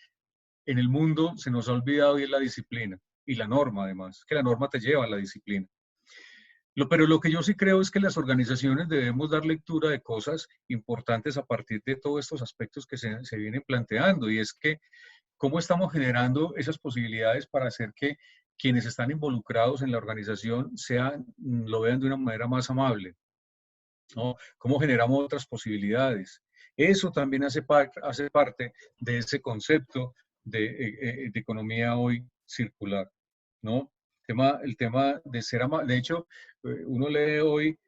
en el mundo se nos ha olvidado y es la disciplina y la norma además, que la norma te lleva a la disciplina. Pero lo que yo sí creo es que las organizaciones debemos dar lectura de cosas importantes a partir de todos estos aspectos que se vienen planteando y es que cómo estamos generando esas posibilidades para hacer que quienes están involucrados en la organización lo vean de una manera más amable, ¿no? ¿Cómo generamos otras posibilidades? Eso también hace parte de ese concepto de economía hoy circular, ¿no? El tema de ser amable. De hecho, uno lee hoy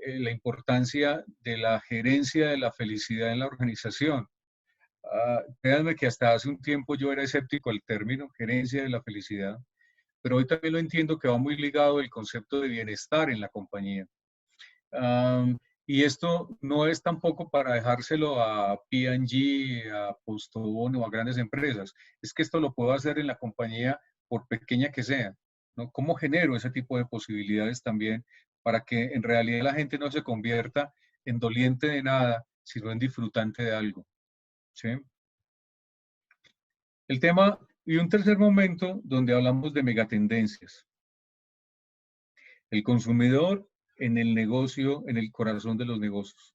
la importancia de la gerencia de la felicidad en la organización. Créanme que hasta hace un tiempo yo era escéptico al término gerencia de la felicidad, pero hoy también lo entiendo que va muy ligado el concepto de bienestar en la compañía. Y esto no es tampoco para dejárselo a P&G, a Postobón o a grandes empresas. Es que esto lo puedo hacer en la compañía por pequeña que sea, ¿no? ¿Cómo genero ese tipo de posibilidades también para que en realidad la gente no se convierta en doliente de nada, sino en disfrutante de algo? ¿sí? El tema, y un tercer momento donde hablamos de megatendencias. El consumidor en el negocio, en el corazón de los negocios.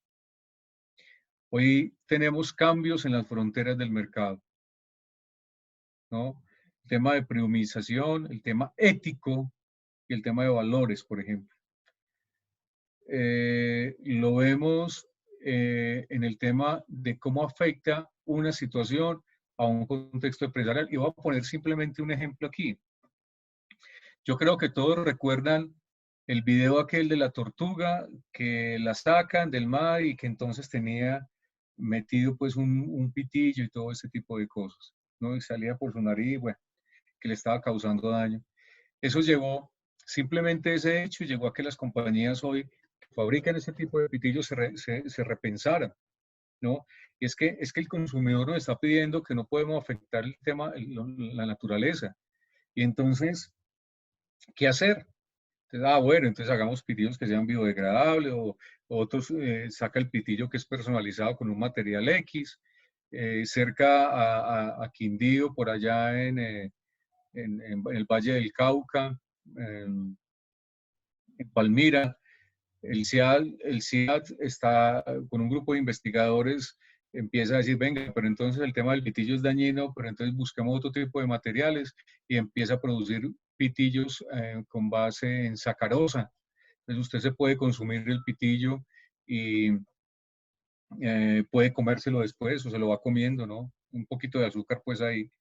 Hoy tenemos cambios en las fronteras del mercado, ¿no? El tema de premiumización, el tema ético y el tema de valores, por ejemplo. Lo vemos en el tema de cómo afecta una situación a un contexto empresarial. Y voy a poner simplemente un ejemplo aquí. Yo creo que todos recuerdan el video aquel de la tortuga que la sacan del mar y que entonces tenía metido pues un pitillo y todo ese tipo de cosas, ¿no? Y salía por su nariz, bueno, que le estaba causando daño. Eso llevó, simplemente ese hecho llegó a que las compañías hoy que fabrican ese tipo de pitillos se repensaran, ¿no? Y es que el consumidor nos está pidiendo que no podemos afectar el tema, la naturaleza. Y entonces, ¿qué hacer? Entonces, bueno, entonces hagamos pitillos que sean biodegradables o otros saca el pitillo que es personalizado con un material X. Cerca a Quindío, por allá en el Valle del Cauca, en Palmira, el CIAT está con un grupo de investigadores, empieza a decir, venga, pero entonces el tema del pitillo es dañino, pero entonces buscamos otro tipo de materiales y empieza a producir pitillos con base en sacarosa. Entonces usted se puede consumir el pitillo y puede comérselo después o se lo va comiendo, ¿no? Un poquito de azúcar pues ahí.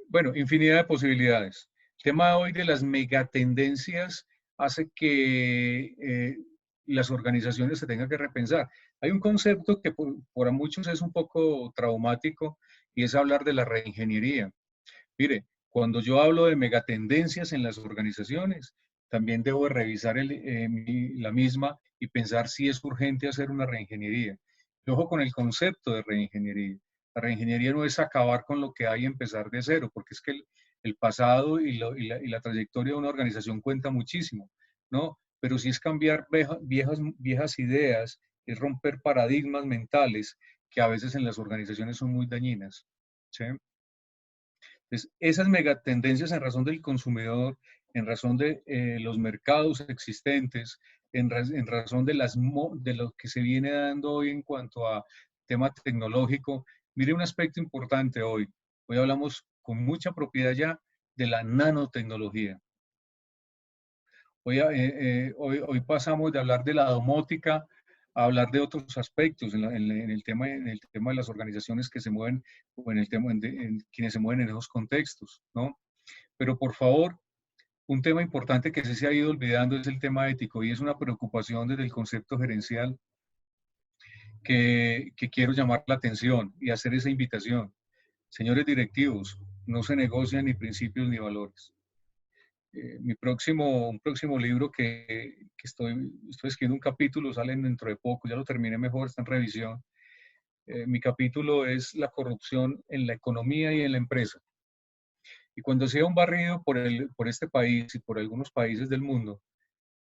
Bueno, infinidad de posibilidades. El tema hoy de las megatendencias hace que las organizaciones se tengan que repensar. Hay un concepto que por a muchos es un poco traumático y es hablar de la reingeniería. Mire, cuando yo hablo de megatendencias en las organizaciones, también debo revisar la misma y pensar si es urgente hacer una reingeniería. Y ojo con el concepto de reingeniería. La reingeniería no es acabar con lo que hay y empezar de cero, porque es que el pasado y la trayectoria de una organización cuenta muchísimo, ¿no? Pero sí es cambiar viejas ideas, es romper paradigmas mentales que a veces en las organizaciones son muy dañinas, ¿sí? Entonces, esas megatendencias en razón del consumidor, en razón de los mercados existentes, en razón de lo que se viene dando hoy en cuanto a tema tecnológico. Mire un aspecto importante hoy. Hoy hablamos con mucha propiedad ya de la nanotecnología. Hoy pasamos de hablar de la domótica a hablar de otros aspectos en el tema de las organizaciones que se mueven o en el tema en quienes se mueven en esos contextos, ¿no? Pero por favor, un tema importante que se ha ido olvidando es el tema ético y es una preocupación desde el concepto gerencial que quiero llamar la atención y hacer esa invitación. Señores directivos, no se negocian ni principios ni valores. Un próximo libro que estoy escribiendo un capítulo, sale dentro de poco, ya lo terminé mejor, está en revisión. Mi capítulo es la corrupción en la economía y en la empresa. Y cuando se da un barrido por este país y por algunos países del mundo,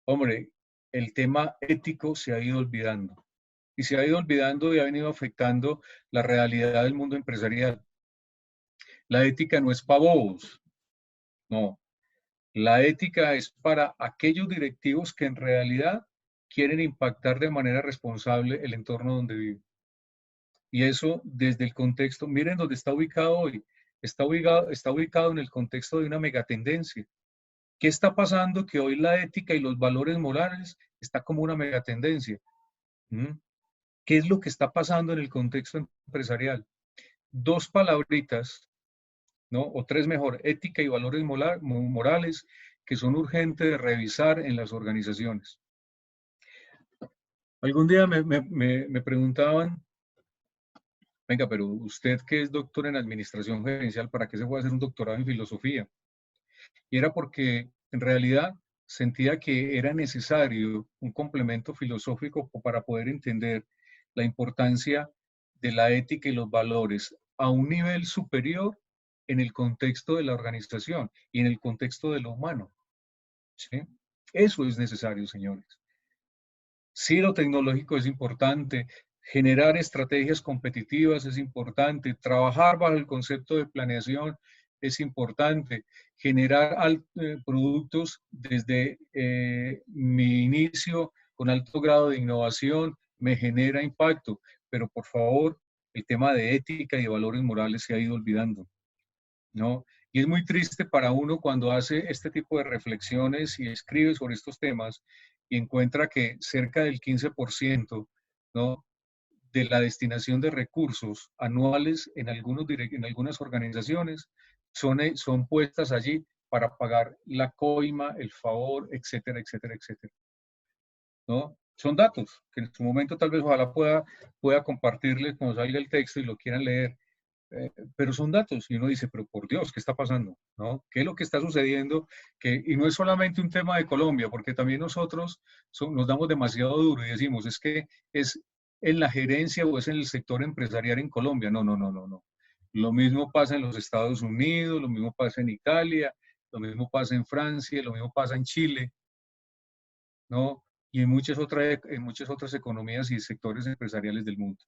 hombre, el tema ético se ha ido olvidando. Y se ha ido olvidando y ha venido afectando la realidad del mundo empresarial. La ética no es para bobos, no. La ética es para aquellos directivos que en realidad quieren impactar de manera responsable el entorno donde viven. Y eso desde el contexto, miren dónde está ubicado hoy. Está ubicado en el contexto de una megatendencia. ¿Qué está pasando? Que hoy la ética y los valores morales está como una megatendencia. ¿Qué es lo que está pasando en el contexto empresarial? Dos palabritas, ¿no? O tres mejor, ética y valores morales que son urgentes de revisar en las organizaciones. Algún día me preguntaban, venga, pero usted que es doctor en administración gerencial, ¿para qué se puede hacer un doctorado en filosofía? Y era porque en realidad sentía que era necesario un complemento filosófico para poder entender la importancia de la ética y los valores a un nivel superior en el contexto de la organización y en el contexto de lo humano. ¿Sí? Eso es necesario, señores. Sí, lo tecnológico es importante, Generar estrategias competitivas es importante. Trabajar bajo el concepto de planeación es importante. Generar productos desde mi inicio con alto grado de innovación me genera impacto. Pero por favor, el tema de ética y de valores morales se ha ido olvidando, ¿no? Y es muy triste para uno cuando hace este tipo de reflexiones y escribe sobre estos temas y encuentra que cerca del 15%, ¿no?, de la destinación de recursos anuales en algunas organizaciones son puestas allí para pagar la coima, el favor, etcétera, etcétera, etcétera, ¿no? Son datos que en su momento tal vez ojalá pueda compartirles cuando salga el texto y lo quieran leer. Pero son datos y uno dice, pero por Dios, ¿qué está pasando? ¿No? ¿Qué es lo que está sucediendo? Y no es solamente un tema de Colombia, porque también nosotros nos damos demasiado duro y decimos, es que es en la gerencia o es en el sector empresarial en Colombia. No, no, no, no, no. Lo mismo pasa en los Estados Unidos, lo mismo pasa en Italia, lo mismo pasa en Francia, lo mismo pasa en Chile, ¿no? Y en muchas otras economías y sectores empresariales del mundo.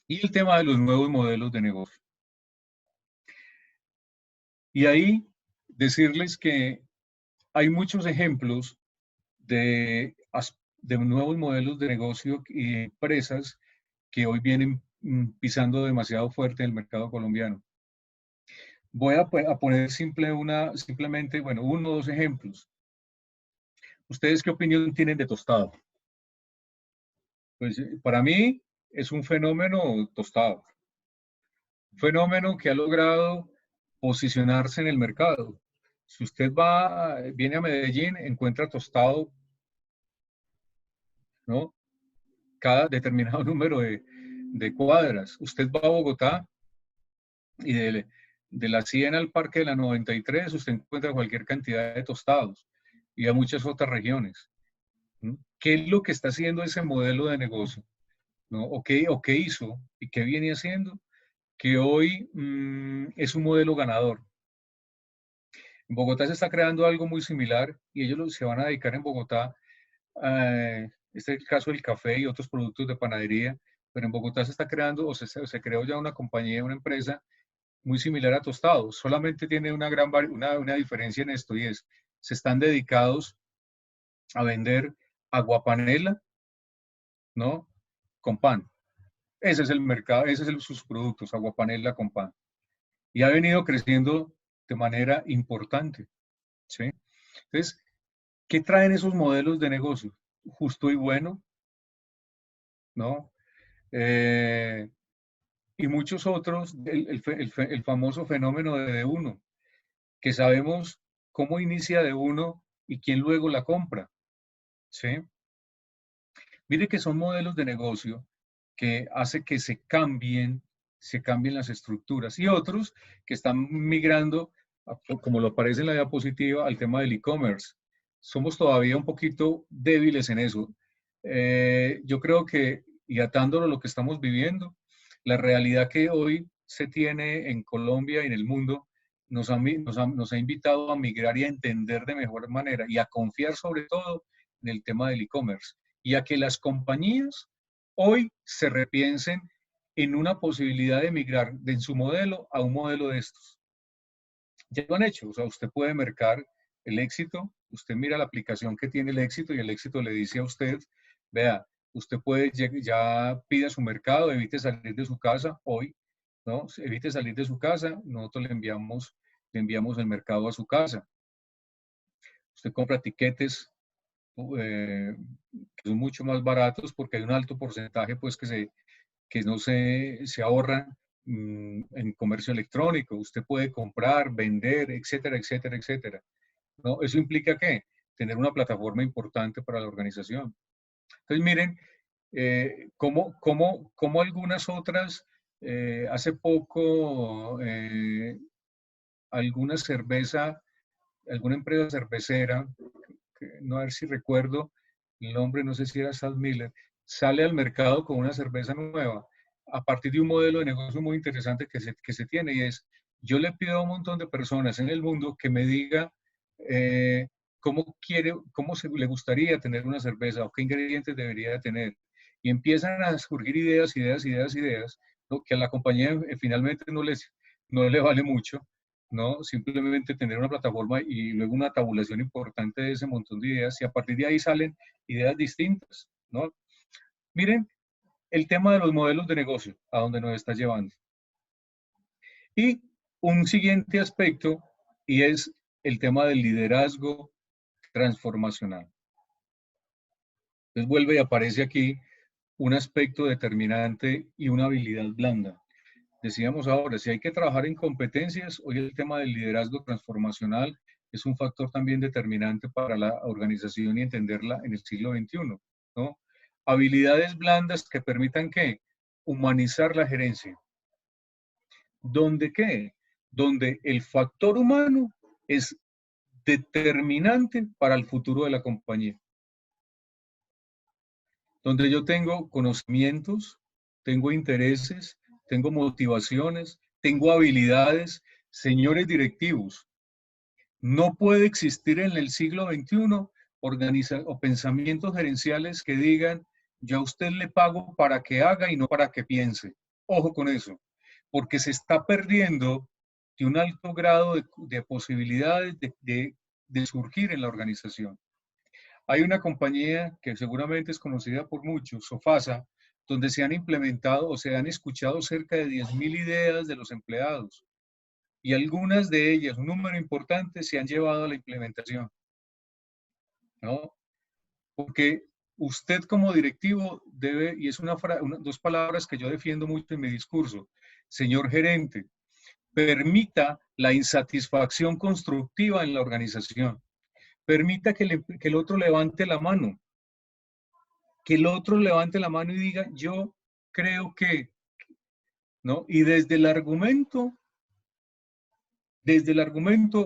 Y el tema de los nuevos modelos de negocio. Y ahí decirles que hay muchos ejemplos de nuevos modelos de negocio y empresas que hoy vienen pisando demasiado fuerte el mercado colombiano. Voy a poner simplemente, bueno, uno o dos ejemplos. ¿Ustedes qué opinión tienen de Tostado? Pues para mí es un fenómeno Tostado. Un fenómeno que ha logrado posicionarse en el mercado. Si usted viene a Medellín, encuentra Tostado, ¿no?, cada determinado número de cuadras. Usted va a Bogotá y de la 100 al Parque de la 93, usted encuentra cualquier cantidad de Tostados y a muchas otras regiones, ¿no? ¿Qué es lo que está haciendo ese modelo de negocio? ¿No? ¿O qué hizo y qué viene haciendo? Que hoy es un modelo ganador. En Bogotá se está creando algo muy similar y ellos se van a dedicar en Bogotá. Este es el caso del café y otros productos de panadería, pero en Bogotá se está creando o se creó ya una compañía, una empresa muy similar a Tostado. Solamente tiene una diferencia en esto y es, se están dedicados a vender aguapanela, ¿no?, con pan. Ese es el mercado, sus productos, aguapanela con pan. Y ha venido creciendo de manera importante, ¿sí? Entonces, ¿qué traen esos modelos de negocio? Justo y bueno, ¿no? Y muchos otros, el famoso fenómeno de uno, que sabemos cómo inicia de uno y quién luego la compra, ¿sí? Mire que son modelos de negocio que hace que se cambien las estructuras y otros que están migrando, como lo aparece en la diapositiva, al tema del e-commerce. Somos todavía un poquito débiles en eso. Yo creo que, y atándolo a lo que estamos viviendo, la realidad que hoy se tiene en Colombia y en el mundo nos ha invitado a migrar y a entender de mejor manera y a confiar sobre todo en el tema del e-commerce y a que las compañías hoy se repiensen en una posibilidad de migrar de su modelo a un modelo de estos. Ya lo han hecho, o sea, usted puede mercar el éxito, usted mira la aplicación que tiene el éxito y el éxito le dice a usted, vea, usted puede, ya pida su mercado, evite salir de su casa hoy, ¿no? Evite salir de su casa, nosotros le enviamos el mercado a su casa. Usted compra tiquetes que son mucho más baratos porque hay un alto porcentaje pues que no se ahorran en comercio electrónico. Usted puede comprar, vender, etcétera, etcétera, etcétera, ¿no? ¿Eso implica qué? Tener una plataforma importante para la organización. Entonces, miren, cómo algunas otras, hace poco, alguna empresa cervecera, no a ver si recuerdo el nombre, no sé si era Sad Miller, sale al mercado con una cerveza nueva a partir de un modelo de negocio muy interesante que se tiene y es, yo le pido a un montón de personas en el mundo que me diga cómo le gustaría tener una cerveza o qué ingredientes debería tener. y empiezan a surgir ideas, ¿no? Que a la compañía finalmente no le vale mucho, ¿no? Simplemente tener una plataforma y luego una tabulación importante de ese montón de ideas, y a partir de ahí salen ideas distintas, ¿no? Miren el tema de los modelos de negocio, a donde nos está llevando. Y un siguiente aspecto, y es el tema del liderazgo transformacional. Entonces vuelve y aparece aquí un aspecto determinante y una habilidad blanda. Decíamos ahora, si hay que trabajar en competencias, hoy el tema del liderazgo transformacional es un factor también determinante para la organización y entenderla en el siglo XXI, ¿no? Habilidades blandas que permitan, ¿qué? Humanizar la gerencia. ¿Dónde qué? Donde el factor humano es determinante para el futuro de la compañía. Donde yo tengo conocimientos, tengo intereses, tengo motivaciones, tengo habilidades. Señores directivos, no puede existir en el siglo XXI o pensamientos gerenciales que digan, yo a usted le pago para que haga y no para que piense. Ojo con eso, porque se está perdiendo de un alto grado de posibilidades de surgir en la organización. Hay una compañía que seguramente es conocida por muchos, Sofasa, donde se han implementado o se han escuchado cerca de 10.000 ideas de los empleados, y algunas de ellas, un número importante, se han llevado a la implementación, ¿no? Porque usted como directivo debe, y es dos palabras que yo defiendo mucho en mi discurso, señor gerente, permita la insatisfacción constructiva en la organización, permita que el otro levante la mano, que el otro levante la mano y diga, yo creo que, ¿no? Y desde el argumento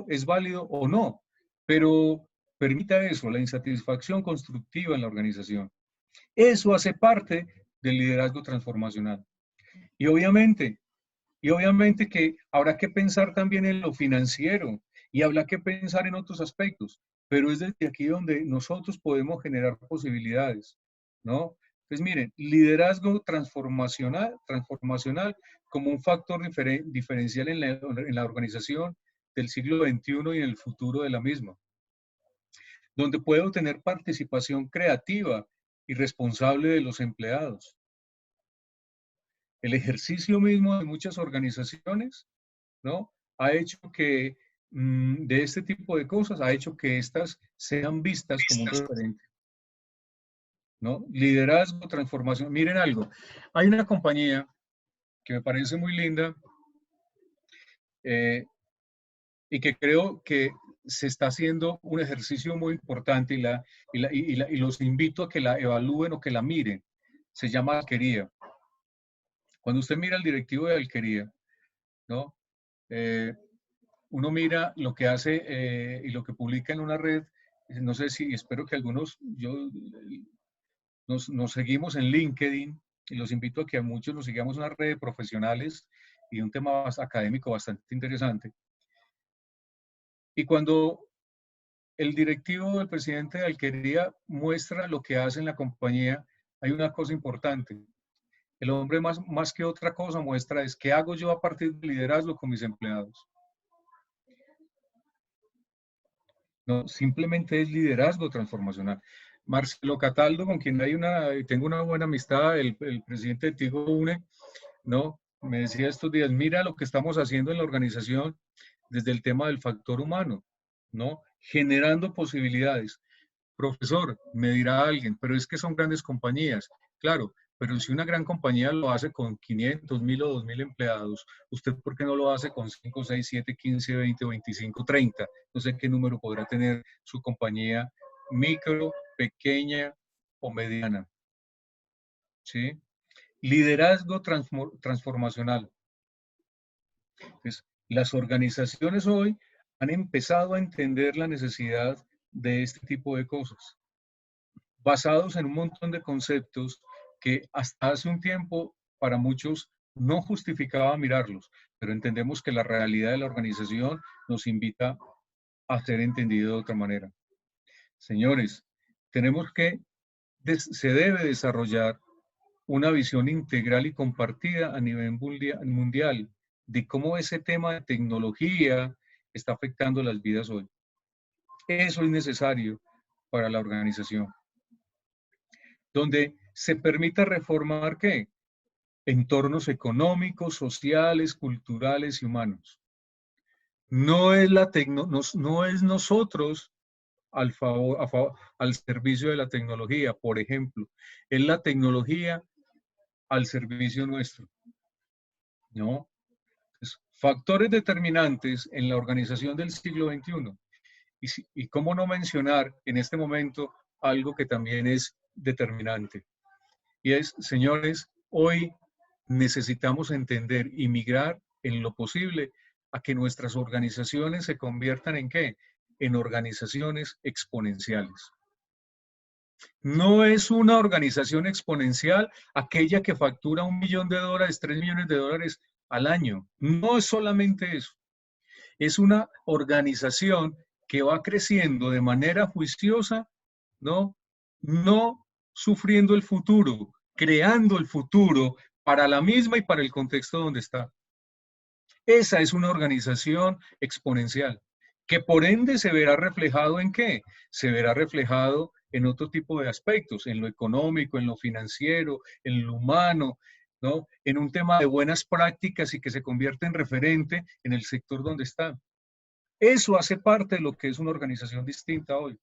es válido o no, pero permita eso, la insatisfacción constructiva en la organización. Eso hace parte del liderazgo transformacional. Y obviamente que habrá que pensar también en lo financiero y habrá que pensar en otros aspectos, pero es desde aquí donde nosotros podemos generar posibilidades, ¿no? Entonces, miren, liderazgo transformacional como un factor diferencial en la organización del siglo XXI y en el futuro de la misma, donde puedo tener participación creativa y responsable de los empleados. El ejercicio mismo de muchas organizaciones, ¿no? Ha hecho que de este tipo de cosas, ha hecho que estas sean vistas como un referente, ¿no? Liderazgo, transformación. Miren algo, hay una compañía que me parece muy linda y que creo que se está haciendo un ejercicio muy importante y los invito a que la evalúen o que la miren. Se llama Alquería. Cuando usted mira al directivo de Alquería, ¿no? Uno mira lo que hace y lo que publica en una red. No sé si, espero que algunos, nos seguimos en LinkedIn y los invito a que a muchos nos sigamos una red de profesionales y un tema académico bastante interesante. Y cuando el directivo del presidente de Alquería muestra lo que hace en la compañía, hay una cosa importante. El hombre más que otra cosa muestra es qué hago yo a partir del liderazgo con mis empleados. No, simplemente es liderazgo transformacional. Marcelo Cataldo, con quien tengo una buena amistad, el presidente de Tigo Une, ¿no? Me decía estos días, mira lo que estamos haciendo en la organización desde el tema del factor humano, ¿no? Generando posibilidades. Profesor, me dirá alguien, pero es que son grandes compañías. Claro, pero si una gran compañía lo hace con 500, 1.000 o 2.000 empleados, ¿usted por qué no lo hace con 5, 6, 7, 15, 20, 25, 30? No sé qué número podrá tener su compañía micro, pequeña o mediana. ¿Sí? Liderazgo transformacional. Entonces, las organizaciones hoy han empezado a entender la necesidad de este tipo de cosas, basados en un montón de conceptos que hasta hace un tiempo para muchos no justificaba mirarlos, pero entendemos que la realidad de la organización nos invita a ser entendido de otra manera. Señores, se debe desarrollar una visión integral y compartida a nivel mundial de cómo ese tema de tecnología está afectando las vidas hoy. Eso es necesario para la organización. Donde se permita reformar, ¿qué? Entornos económicos, sociales, culturales y humanos. No es, no es nosotros al servicio de la tecnología, por ejemplo. Es la tecnología al servicio nuestro, ¿no? Factores determinantes en la organización del siglo XXI. Y cómo no mencionar en este momento algo que también es determinante. Y es, señores, hoy necesitamos entender y migrar en lo posible a que nuestras organizaciones se conviertan en ¿qué? En organizaciones exponenciales. No es una organización exponencial aquella que factura $1 millón, $3 millones al año. No es solamente eso. Es una organización que va creciendo de manera juiciosa, ¿no? No sufriendo el futuro, creando el futuro para la misma y para el contexto donde está. Esa es una organización exponencial, que por ende se verá reflejado ¿en qué? Se verá reflejado en otro tipo de aspectos, en lo económico, en lo financiero, en lo humano, ¿no? En un tema de buenas prácticas y que se convierte en referente en el sector donde está. Eso hace parte de lo que es una organización distinta hoy.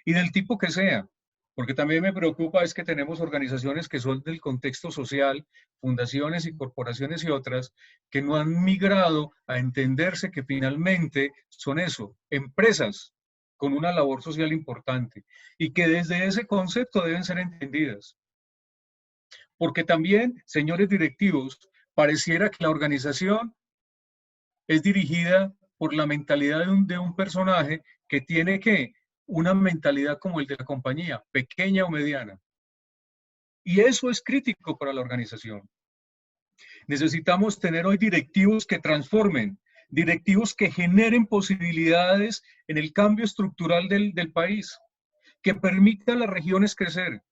Y del tipo que sea, porque también me preocupa es que tenemos organizaciones que son del contexto social, fundaciones y corporaciones y otras, que no han migrado a entenderse que finalmente son eso, empresas con una labor social importante y que desde ese concepto deben ser entendidas. Porque también, señores directivos, pareciera que la organización es dirigida por la mentalidad de un personaje que tiene que una mentalidad como el de la compañía, pequeña o mediana. Y eso es crítico para la organización. Necesitamos tener hoy directivos que transformen, directivos que generen posibilidades en el cambio estructural del país, que permita a las regiones crecer,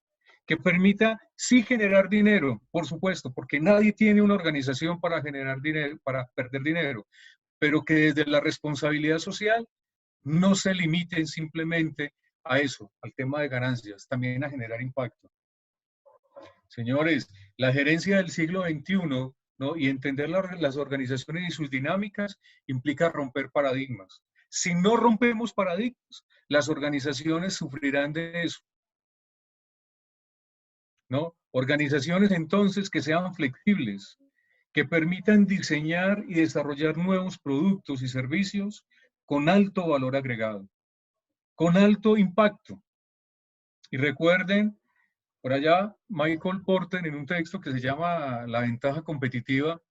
que permita sí generar dinero, por supuesto, porque nadie tiene una organización para generar dinero, para perder dinero, pero que desde la responsabilidad social no se limiten simplemente a eso, al tema de ganancias, también a generar impacto. Señores, la gerencia del siglo XXI, ¿no? Y entender las organizaciones y sus dinámicas implica romper paradigmas. Si no rompemos paradigmas, las organizaciones sufrirán de eso, ¿no? Organizaciones entonces que sean flexibles, que permitan diseñar y desarrollar nuevos productos y servicios con alto valor agregado, con alto impacto. Y recuerden, por allá, Michael Porter, en un texto que se llama La ventaja competitiva,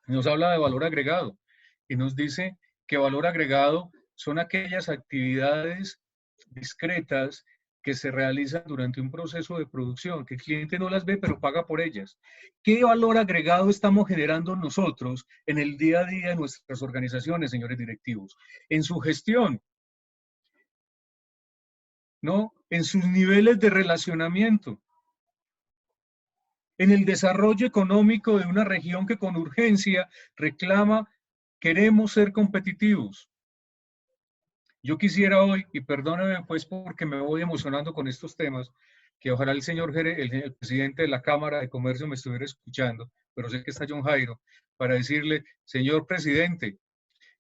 nos habla de valor agregado y nos dice que valor agregado son aquellas actividades discretas que se realizan durante un proceso de producción, que el cliente no las ve, pero paga por ellas. ¿Qué valor agregado estamos generando nosotros en el día a día de nuestras organizaciones, señores directivos? En su gestión, ¿no? En sus niveles de relacionamiento, en el desarrollo económico de una región que con urgencia reclama, queremos ser competitivos. Yo quisiera hoy, y perdónenme pues porque me voy emocionando con estos temas, que ojalá el señor el presidente de la Cámara de Comercio me estuviera escuchando, pero sé que está John Jairo, para decirle, señor presidente,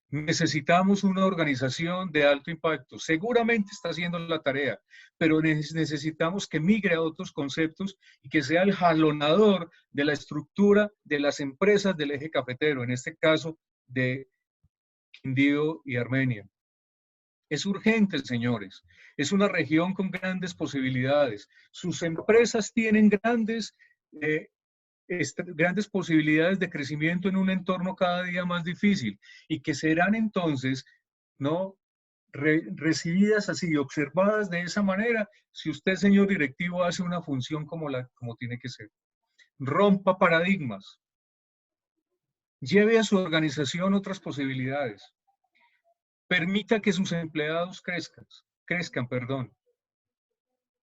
necesitamos una organización de alto impacto. Seguramente está haciendo la tarea, pero necesitamos que migre a otros conceptos y que sea el jalonador de la estructura de las empresas del eje cafetero, en este caso de Quindío y Armenia. Es urgente, señores. Es una región con grandes posibilidades. Sus empresas tienen grandes posibilidades de crecimiento en un entorno cada día más difícil y que serán entonces, ¿no? Recibidas así, observadas de esa manera, si usted, señor directivo, hace una función como tiene que ser. Rompa paradigmas. Lleve a su organización otras posibilidades. Permita que sus empleados crezcan.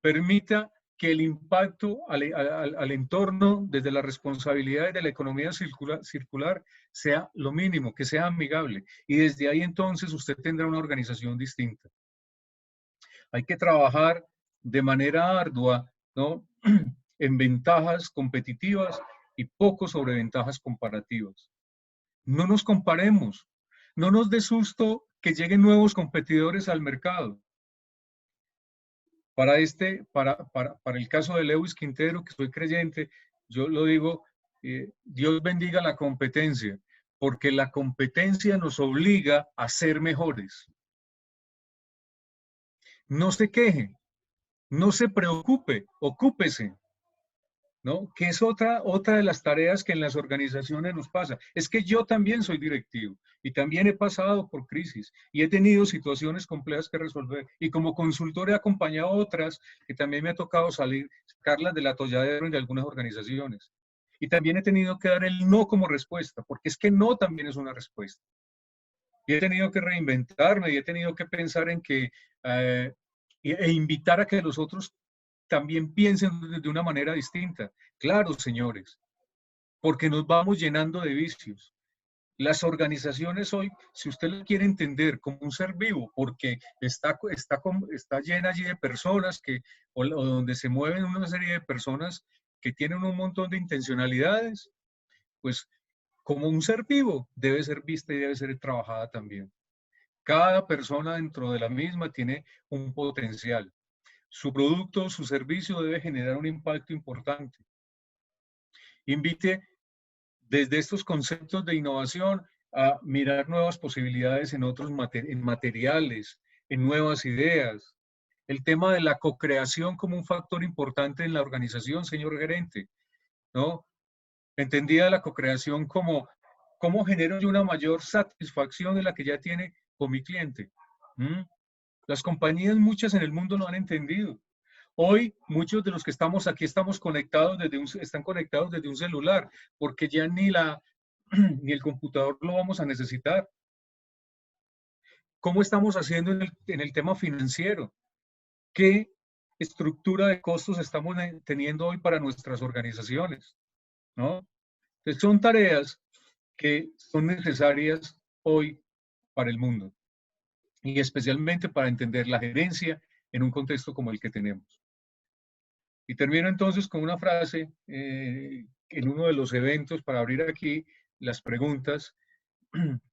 Permita que el impacto al entorno desde la responsabilidad de la economía circular sea lo mínimo, que sea amigable. Y desde ahí entonces usted tendrá una organización distinta. Hay que trabajar de manera ardua, ¿no? En ventajas competitivas y poco sobre ventajas comparativas. No nos comparemos, no nos dé susto que lleguen nuevos competidores al mercado. Para el caso de Lewis Quintero, que soy creyente, yo lo digo, Dios bendiga la competencia, porque la competencia nos obliga a ser mejores. No se queje, no se preocupe, ocúpese, ¿no? Que es otra de las tareas que en las organizaciones nos pasa. Es que yo también soy directivo y también he pasado por crisis y he tenido situaciones complejas que resolver. Y como consultor he acompañado a otras que también me ha tocado sacarlas del atolladero en algunas organizaciones. Y también he tenido que dar el no como respuesta, porque es que no también es una respuesta. Y he tenido que reinventarme y he tenido que pensar en que, e invitar a que los otros también piensen de una manera distinta. Claro, señores, porque nos vamos llenando de vicios. Las organizaciones hoy, si usted lo quiere entender como un ser vivo, porque está llena allí de personas o donde se mueven una serie de personas que tienen un montón de intencionalidades, pues como un ser vivo debe ser vista y debe ser trabajada también. Cada persona dentro de la misma tiene un potencial. Su producto, su servicio debe generar un impacto importante. Invite desde estos conceptos de innovación a mirar nuevas posibilidades en otros materiales, en nuevas ideas. El tema de la co-creación como un factor importante en la organización, señor gerente, ¿no? Entendida la co-creación como cómo genero yo una mayor satisfacción de la que ya tiene con mi cliente. Las compañías, muchas en el mundo, lo han entendido. Hoy, muchos de los que estamos aquí están conectados desde un celular, porque ya ni el computador lo vamos a necesitar. ¿Cómo estamos haciendo en el tema financiero? ¿Qué estructura de costos estamos teniendo hoy para nuestras organizaciones? ¿No? Entonces, son tareas que son necesarias hoy para el mundo y especialmente para entender la gerencia en un contexto como el que tenemos. Y termino entonces con una frase en uno de los eventos para abrir aquí las preguntas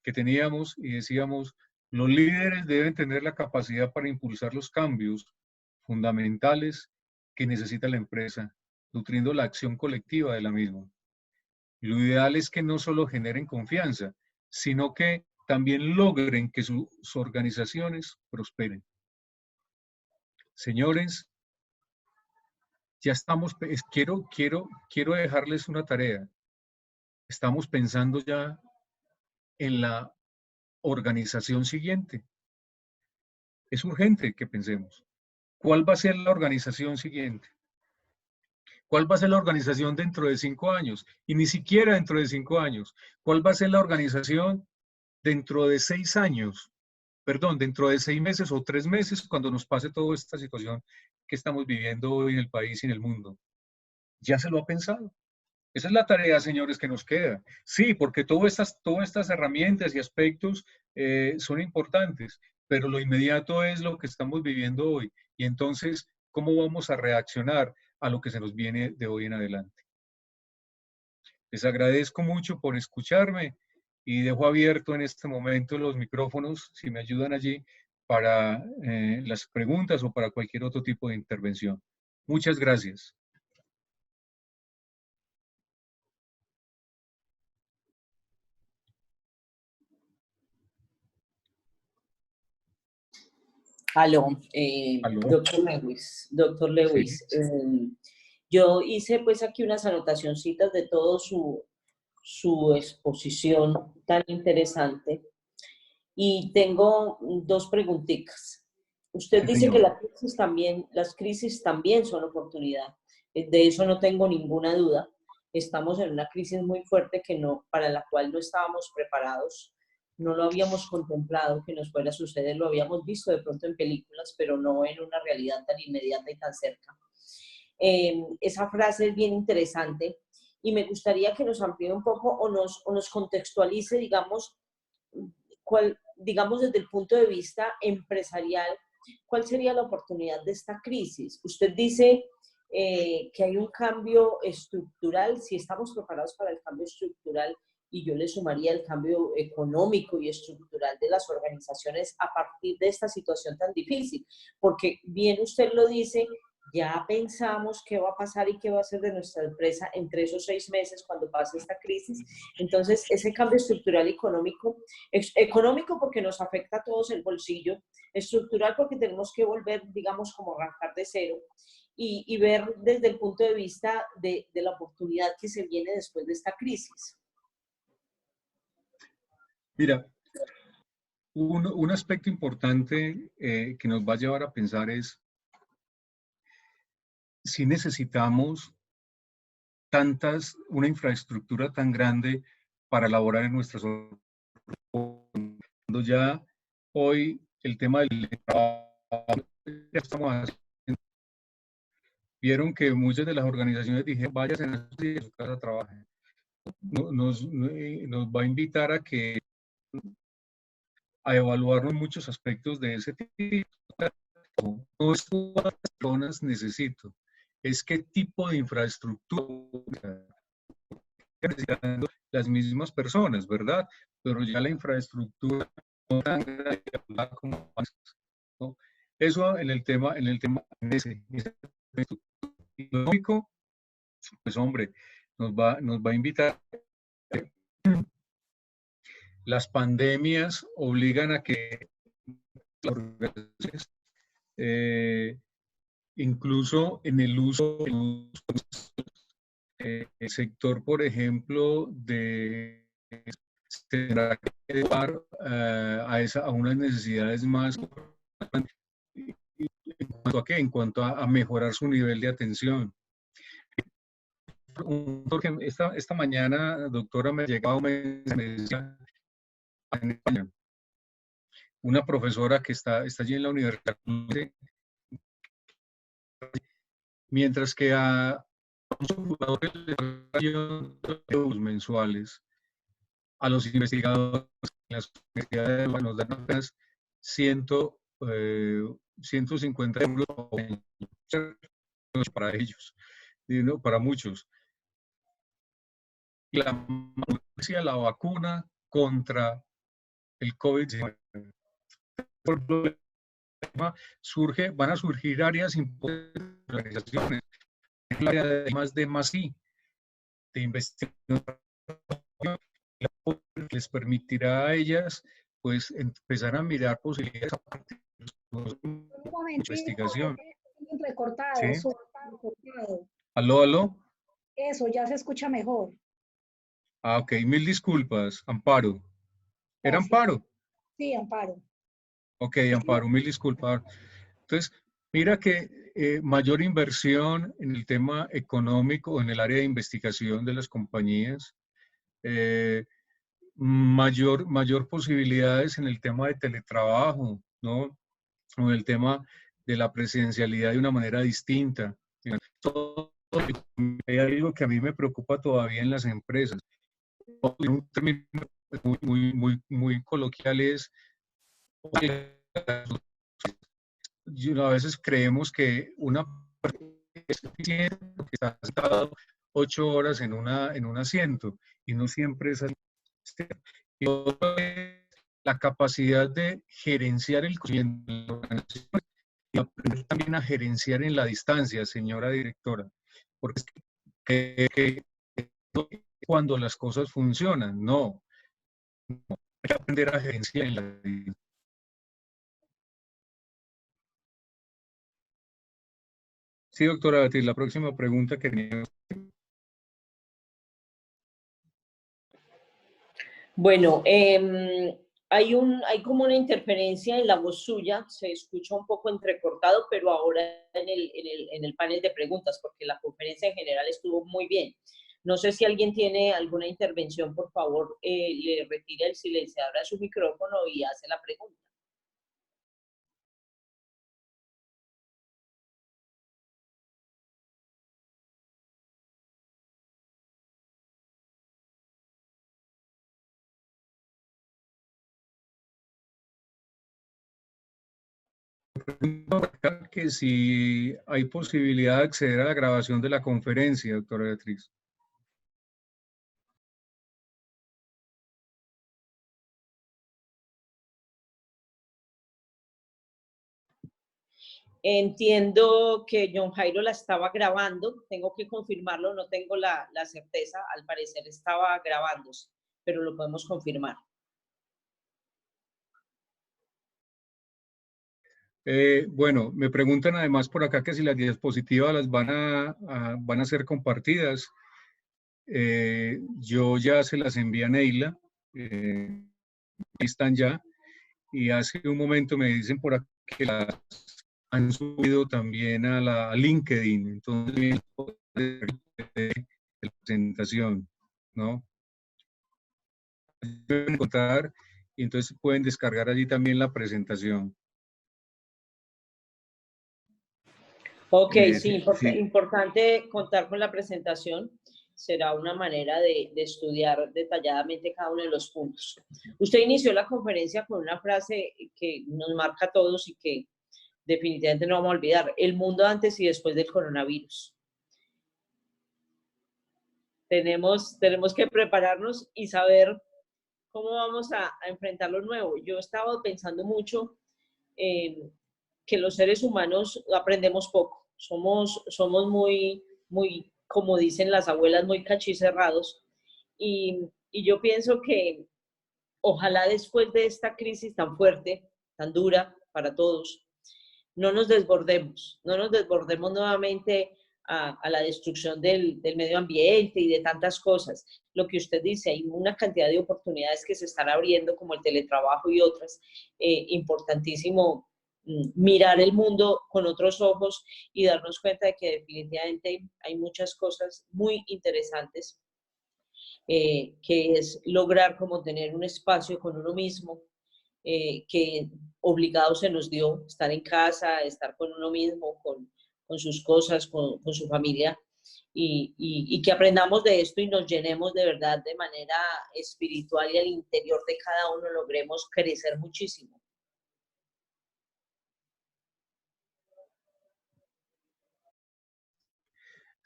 que teníamos y decíamos, los líderes deben tener la capacidad para impulsar los cambios fundamentales que necesita la empresa, nutriendo la acción colectiva de la misma. Lo ideal es que no solo generen confianza, sino que también logren que sus organizaciones prosperen. Señores, ya estamos, quiero dejarles una tarea. Estamos pensando ya en la organización siguiente. Es urgente que pensemos. ¿Cuál va a ser la organización siguiente? ¿Cuál va a ser la organización dentro de 5 años? Y ni siquiera dentro de 5 años. ¿Cuál va a ser la organización dentro de 6 años? Perdón, dentro de 6 meses o 3 meses, cuando nos pase toda esta situación que estamos viviendo hoy en el país y en el mundo. ¿Ya se lo ha pensado? Esa es la tarea, señores, que nos queda. Sí, porque todas estas herramientas y aspectos son importantes, pero lo inmediato es lo que estamos viviendo hoy. Y entonces, ¿cómo vamos a reaccionar a lo que se nos viene de hoy en adelante? Les agradezco mucho por escucharme y dejo abierto en este momento los micrófonos, si me ayudan allí, para las preguntas o para cualquier otro tipo de intervención. Muchas gracias. Aló, ¿Aló? doctor Lewis, Sí. yo hice pues aquí unas anotacioncitas de todo su exposición tan interesante y tengo 2 preguntitas. Usted Sí, dice que señor. las crisis también son oportunidad. De eso no tengo ninguna duda. Estamos en una crisis muy fuerte para la cual no estábamos preparados. No lo habíamos contemplado que nos fuera a suceder. Lo habíamos visto de pronto en películas, pero no en una realidad tan inmediata y tan cerca. Esa frase es bien interesante y me gustaría que nos amplíe un poco o nos contextualice, digamos, digamos desde el punto de vista empresarial, ¿cuál sería la oportunidad de esta crisis? Usted dice que hay un cambio estructural, si estamos preparados para el cambio estructural, y yo le sumaría el cambio económico y estructural de las organizaciones a partir de esta situación tan difícil, porque bien usted lo dice, ya pensamos qué va a pasar y qué va a hacer de nuestra empresa entre esos 6 meses cuando pase esta crisis. Entonces, ese cambio estructural económico, económico porque nos afecta a todos el bolsillo, estructural porque tenemos que volver, digamos, como arrancar de cero y ver desde el punto de vista de la oportunidad que se viene después de esta crisis. Mira, un aspecto importante que nos va a llevar a pensar es si necesitamos una infraestructura tan grande para elaborar en nuestras organizaciones. Cuando ya hoy el tema del trabajo, ya estamos haciendo, vieron que muchas de las organizaciones dijeron, váyanse a su casa, trabajen. Nos va a invitar a evaluarnos muchos aspectos de ese tipo. No es cuántas personas necesito, es qué tipo de infraestructura necesitan las mismas personas, ¿verdad? Pero ya la infraestructura no tan grande como antes, ¿no? Eso en el tema ese económico, pues hombre, nos va a invitar. Las pandemias obligan a que las organizaciones, incluso en el uso, el sector, por ejemplo, tendrá que llevar a unas necesidades más en cuanto a qué, en cuanto a mejorar su nivel de atención. Esta mañana, doctora, me llegaba me decía en España, una profesora que está allí en la universidad, mientras que a los jugadores de mensuales, a los investigadores en las universidades nos dan apenas 150 euros para ellos, ¿no? Para muchos. La vacuna contra el COVID-19. Van a surgir áreas importantes de organizaciones, el área de más de investigación, que les permitirá a ellas pues empezar a mirar posibilidades a partir de investigación. Recortado, ¿Sí? recortado. ¿Aló? Eso, ya se escucha mejor. Ah, ok, mil disculpas, Amparo. ¿Era Gracias. Amparo? Sí, Amparo. Ok, Amparo, mil disculpas. Entonces, mira que mayor inversión en el tema económico, en el área de investigación de las compañías, mayor posibilidades en el tema de teletrabajo, ¿no? O en el tema de la presencialidad de una manera distinta. Hay algo que a mí me preocupa todavía en las empresas. Un término muy coloquial es, a veces creemos que una persona es suficiente porque está sentado 8 horas en un asiento y no siempre es así. Y la capacidad de gerenciar el conocimiento y aprender también a gerenciar en la distancia, señora directora, porque es que cuando las cosas funcionan, no, hay que aprender a gerenciar en la distancia. Sí, doctora Beatriz, la próxima pregunta que tenía. Bueno, hay como una interferencia en la voz suya, se escucha un poco entrecortado, pero ahora en el panel de preguntas, porque la conferencia en general estuvo muy bien. No sé si alguien tiene alguna intervención, por favor, le retire el silenciador a su micrófono y hace la pregunta. pregunta por acá que si hay posibilidad de acceder a la grabación de la conferencia, doctora Beatriz. Entiendo que John Jairo la estaba grabando, tengo que confirmarlo, no tengo la certeza, al parecer estaba grabándose, pero lo podemos confirmar. Bueno, me preguntan además por acá que si las diapositivas las van a ser compartidas. Yo ya se las envié a Neila, ahí están ya, y hace un momento me dicen por acá que las han subido también a LinkedIn, entonces la presentación, ¿no? Pueden encontrar y entonces pueden descargar allí también la presentación. Ok, sí, Sí. importante contar con la presentación. Será una manera de estudiar detalladamente cada uno de los puntos. Usted inició la conferencia con una frase que nos marca a todos y que definitivamente no vamos a olvidar: el mundo antes y después del coronavirus. Tenemos que prepararnos y saber cómo vamos a enfrentar lo nuevo. Yo estaba pensando mucho que los seres humanos aprendemos poco. Somos muy, como dicen las abuelas, muy cachicerrados. Y yo pienso que ojalá después de esta crisis tan fuerte, tan dura para todos, no nos desbordemos nuevamente a la destrucción del medio ambiente y de tantas cosas. Lo que usted dice, hay una cantidad de oportunidades que se están abriendo, como el teletrabajo y otras. Importantísimo mirar el mundo con otros ojos y darnos cuenta de que definitivamente hay muchas cosas muy interesantes, que es lograr como tener un espacio con uno mismo, que obligado se nos dio estar en casa, estar con uno mismo, con sus cosas, con su familia, y que aprendamos de esto y nos llenemos de verdad de manera espiritual y al interior de cada uno logremos crecer muchísimo.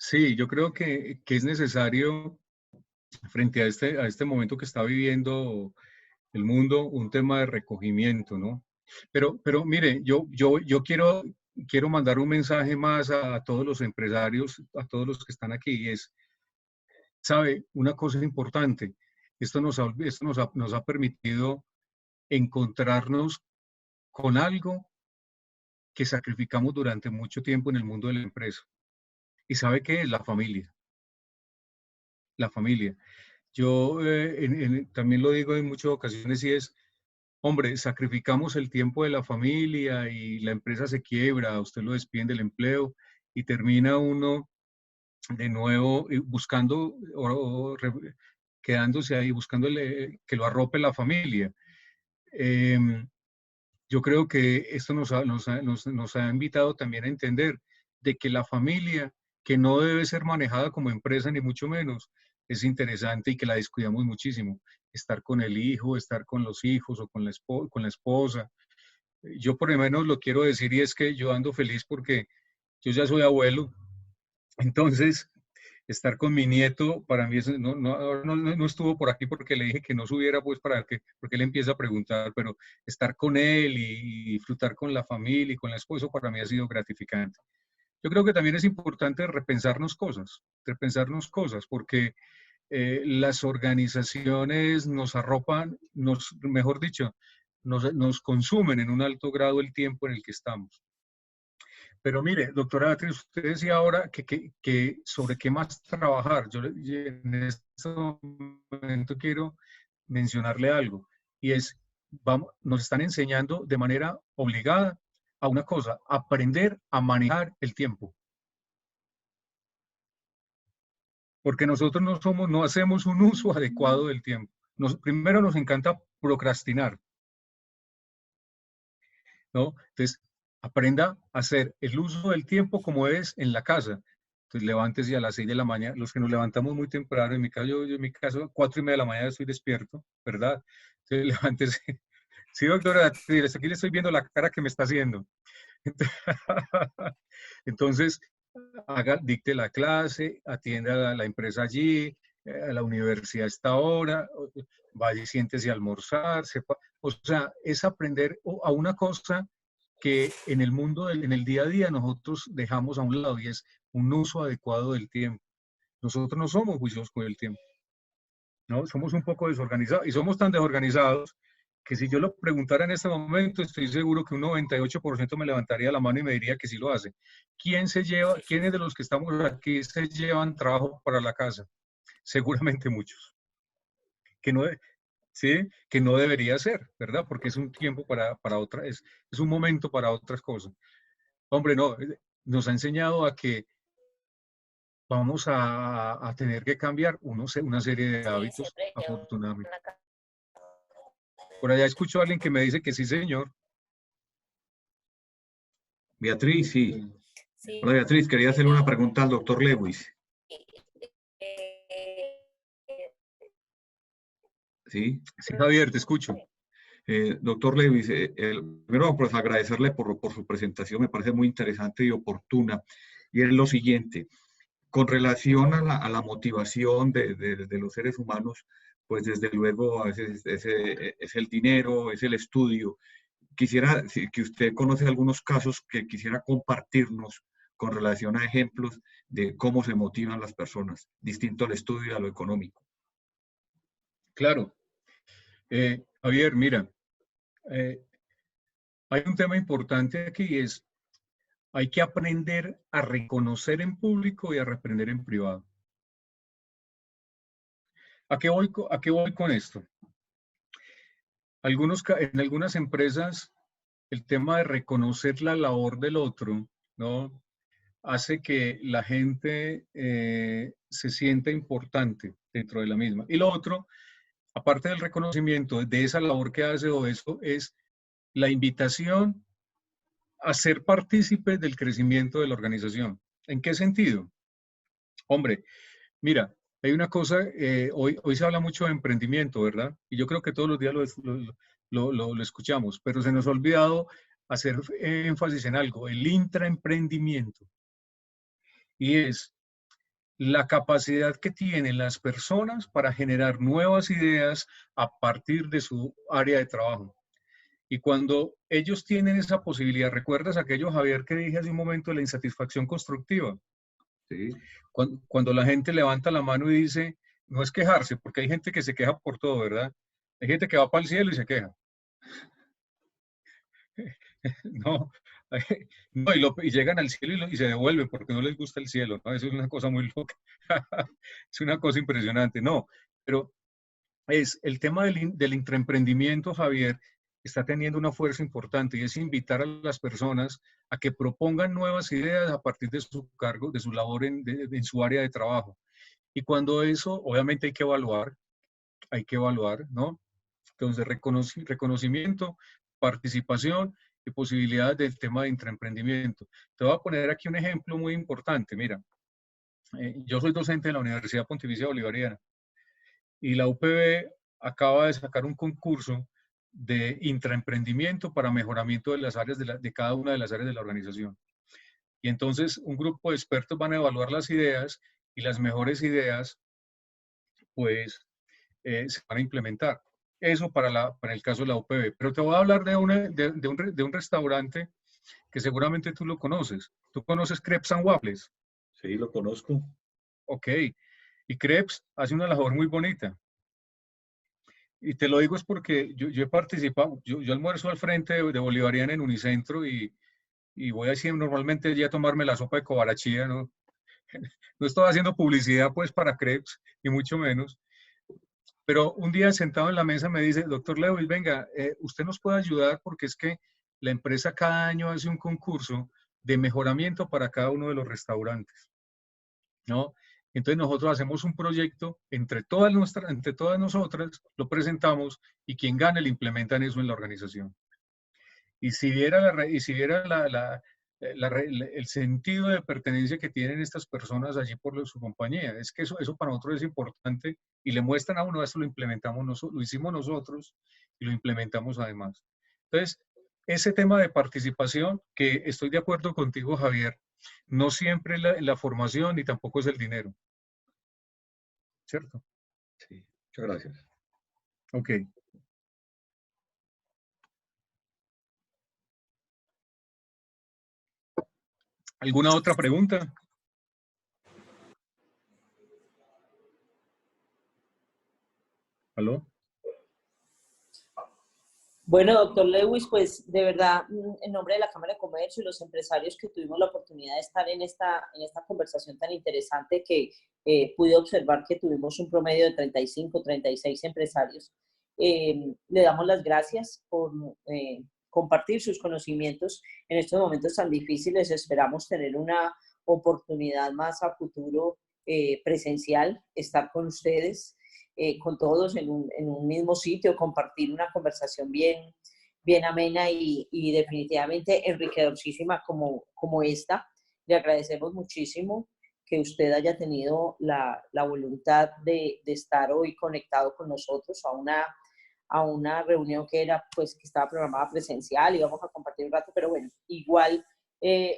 Sí, yo creo que es necesario, frente a este momento que está viviendo el mundo, un tema de recogimiento, ¿no? Pero mire, yo quiero mandar un mensaje más a todos los empresarios, a todos los que están aquí, y es, sabe, una cosa importante, nos ha permitido encontrarnos con algo que sacrificamos durante mucho tiempo en el mundo de la empresa. ¿Y sabe qué es? La familia. La familia. Yo también lo digo en muchas ocasiones y es, hombre, sacrificamos el tiempo de la familia y la empresa se quiebra, usted lo despiden del empleo y termina uno de nuevo buscando quedándose ahí, buscando que lo arrope la familia. Yo creo que esto nos ha invitado también a entender de que la familia, que no debe ser manejada como empresa ni mucho menos, es interesante y que la descuidamos muchísimo. Estar con el hijo, estar con los hijos o con la esposa. Yo por lo menos lo quiero decir y es que yo ando feliz porque yo ya soy abuelo, entonces estar con mi nieto para mí no estuvo por aquí porque le dije que no subiera pues porque él empieza a preguntar, pero estar con él y disfrutar con la familia y con la esposa para mí ha sido gratificante. Yo creo que también es importante repensarnos cosas, porque las organizaciones nos arropan, mejor dicho, nos consumen en un alto grado el tiempo en el que estamos. Pero mire, doctora Beatriz, usted decía ahora que sobre qué más trabajar. Yo en este momento quiero mencionarle algo, y es, nos están enseñando de manera obligada a una cosa: aprender a manejar el tiempo. Porque nosotros no hacemos un uso adecuado del tiempo. Primero nos encanta procrastinar, ¿no? Entonces, aprenda a hacer el uso del tiempo como es en la casa. Entonces, levántese a las 6 de la mañana, los que nos levantamos muy temprano, en mi caso, yo en mi caso, 4:30 de la mañana estoy despierto, ¿verdad? Entonces, levántese. Sí, doctora, aquí le estoy viendo la cara que me está haciendo. Entonces, dicte la clase, atienda a la empresa allí, a la universidad a esta hora, vaya y siéntese a almorzar. O sea, es aprender a una cosa que en el mundo, en el día a día, nosotros dejamos a un lado y es un uso adecuado del tiempo. Nosotros no somos juiciosos con el tiempo, ¿no? Somos un poco desorganizados y somos tan desorganizados que si yo lo preguntara en este momento, estoy seguro que un 98% me levantaría la mano y me diría que sí lo hace. ¿Quiénes de los que estamos aquí se llevan trabajo para la casa? Seguramente muchos. Que no, ¿sí? Que no debería ser, ¿verdad? Porque es un tiempo para otra, es un momento para otras cosas. Hombre, no, nos ha enseñado a que vamos a tener que cambiar una serie de hábitos, afortunadamente. Por allá escucho a alguien que me dice que sí, señor. Beatriz, sí. Hola, Beatriz, quería hacerle una pregunta al doctor Lewis. Sí. Sí, Javier, te escucho. Doctor Lewis, primero pues agradecerle por su presentación, me parece muy interesante y oportuna. Y es lo siguiente, con relación a la motivación de los seres humanos, pues desde luego a veces es el dinero, es el estudio. Quisiera que usted conoce algunos casos que quisiera compartirnos con relación a ejemplos de cómo se motivan las personas, distinto al estudio y a lo económico. Claro. Javier, mira, hay un tema importante aquí y es, hay que aprender a reconocer en público y a reprender en privado. ¿A qué voy con esto? En algunas empresas, el tema de reconocer la labor del otro, ¿no? Hace que la gente se sienta importante dentro de la misma. Y lo otro, aparte del reconocimiento de esa labor que hace o eso, es la invitación a ser partícipes del crecimiento de la organización. ¿En qué sentido? Hombre, mira, hay una cosa, hoy se habla mucho de emprendimiento, ¿verdad? Y yo creo que todos los días lo escuchamos, pero se nos ha olvidado hacer énfasis en algo, el intraemprendimiento. Y es la capacidad que tienen las personas para generar nuevas ideas a partir de su área de trabajo. Y cuando ellos tienen esa posibilidad, ¿recuerdas aquello, Javier, que dije hace un momento de la insatisfacción constructiva? Sí. Cuando la gente levanta la mano y dice, no es quejarse, porque hay gente que se queja por todo, ¿verdad? Hay gente que va para el cielo y se queja. No, no y llegan al cielo y se devuelven porque no les gusta el cielo, ¿no? Eso es una cosa muy loca. Es una cosa impresionante, no. Pero es el tema del intraemprendimiento, Javier, está teniendo una fuerza importante y es invitar a las personas a que propongan nuevas ideas a partir de su cargo, de su labor en su área de trabajo. Y cuando eso, obviamente hay que evaluar, ¿no? Entonces, reconocimiento, participación y posibilidades del tema de intraemprendimiento. Te voy a poner aquí un ejemplo muy importante. Mira, yo soy docente de la Universidad Pontificia Bolivariana y la UPB acaba de sacar un concurso de intraemprendimiento para mejoramiento de las áreas de cada una de las áreas de la organización. Y entonces un grupo de expertos van a evaluar las ideas y las mejores ideas, pues, se van a implementar. Eso para el caso de la UPB. Pero te voy a hablar de un restaurante que seguramente tú lo conoces. ¿Tú conoces Crepes and Waffles? Sí, lo conozco. Ok. Y Crepes hace una labor muy bonita. Y te lo digo es porque yo he participado, yo almuerzo al frente de Bolivariana en Unicentro y voy así normalmente allí a tomarme la sopa de cobarachía, ¿no? No estoy haciendo publicidad pues para Crepes, ni mucho menos. Pero un día sentado en la mesa me dice, doctor Lewis, venga, usted nos puede ayudar porque es que la empresa cada año hace un concurso de mejoramiento para cada uno de los restaurantes, ¿no? Entonces nosotros hacemos un proyecto entre todas nosotras, lo presentamos y quien gane le implementan eso en la organización. Y si viera, el sentido de pertenencia que tienen estas personas allí por su compañía, es que eso para nosotros es importante y le muestran a uno, eso lo implementamos nosotros, lo hicimos nosotros y lo implementamos además. Entonces, ese tema de participación, que estoy de acuerdo contigo, Javier, no siempre la formación y tampoco es el dinero. ¿Cierto? Sí, muchas gracias. Ok. ¿Alguna otra pregunta? ¿Aló? Bueno, doctor Lewis, pues de verdad, en nombre de la Cámara de Comercio y los empresarios que tuvimos la oportunidad de estar en esta conversación tan interesante, que pude observar que tuvimos un promedio de 35, 36 empresarios, le damos las gracias por compartir sus conocimientos en estos momentos tan difíciles. Esperamos tener una oportunidad más a futuro presencial, estar con ustedes. Con todos en un mismo sitio, compartir una conversación bien amena y definitivamente enriquecedorísima como esta. Le agradecemos muchísimo que usted haya tenido la voluntad de estar hoy conectado con nosotros a una reunión que estaba programada presencial y vamos a compartir un rato, pero bueno, igual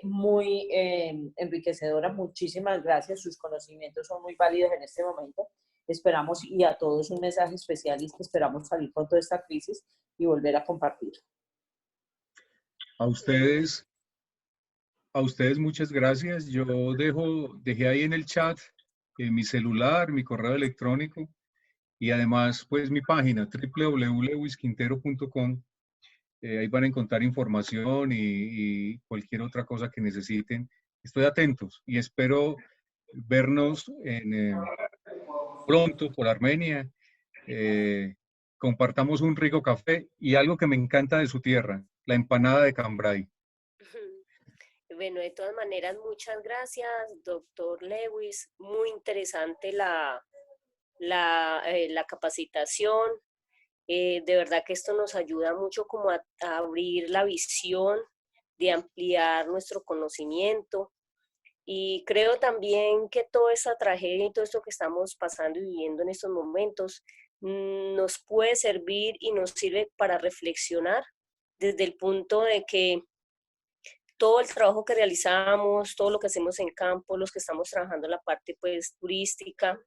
muy enriquecedora. Muchísimas gracias, sus conocimientos son muy válidos en este momento. Esperamos, y a todos un mensaje especial, y es que esperamos salir con toda esta crisis y volver a compartir. A ustedes muchas gracias. Yo dejé ahí en el chat mi celular, mi correo electrónico y además pues mi página www.lewisquintero.com. Ahí van a encontrar información y cualquier otra cosa que necesiten. Estoy atentos y espero vernos pronto por Armenia. Compartamos un rico café y algo que me encanta de su tierra, la empanada de cambray. Bueno, de todas maneras, muchas gracias, doctor Lewis. Muy interesante la capacitación. De verdad que esto nos ayuda mucho como a abrir la visión, de ampliar nuestro conocimiento. Y creo también que toda esta tragedia y todo esto que estamos pasando y viviendo en estos momentos nos puede servir y nos sirve para reflexionar desde el punto de que todo el trabajo que realizamos, todo lo que hacemos en campo, los que estamos trabajando en la parte pues turística,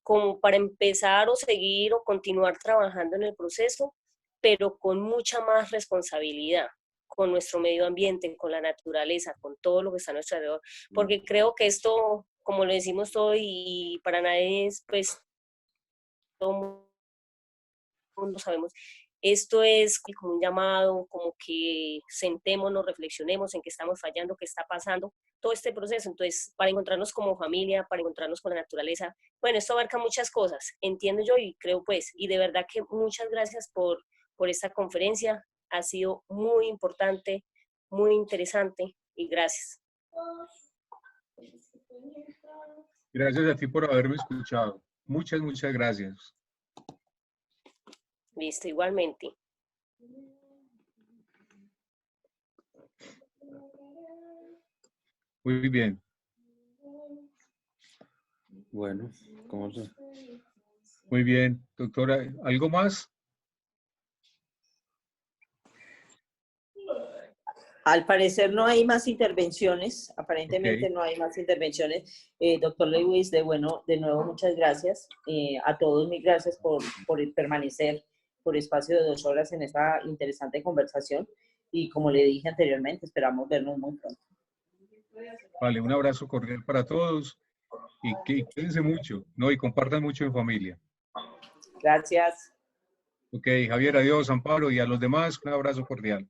como para empezar o seguir o continuar trabajando en el proceso, pero con mucha más responsabilidad con nuestro medio ambiente, con la naturaleza, con todo lo que está a nuestro alrededor, porque creo que esto, como lo decimos todo y para nadie es, pues, todo mundo sabemos, esto es como un llamado, como que sentémonos, reflexionemos en qué estamos fallando, qué está pasando, todo este proceso. Entonces, para encontrarnos como familia, para encontrarnos con la naturaleza, bueno, esto abarca muchas cosas, entiendo yo y creo pues, y de verdad que muchas gracias por esta conferencia, ha sido muy importante, muy interesante y gracias. Gracias a ti por haberme escuchado. Muchas, muchas gracias. Listo, igualmente. Muy bien. Bueno, ¿cómo se? Muy bien, doctora. ¿Algo más? Al parecer no hay más intervenciones, aparentemente no hay más intervenciones. Doctor Lewis, de nuevo muchas gracias. A todos mil gracias por permanecer por espacio de 2 horas en esta interesante conversación. Y como le dije anteriormente, esperamos vernos muy pronto. Vale, un abrazo cordial para todos y que cuídense mucho, ¿no? Y compartan mucho en familia. Gracias. Ok, Javier, adiós, Amparo, y a los demás un abrazo cordial.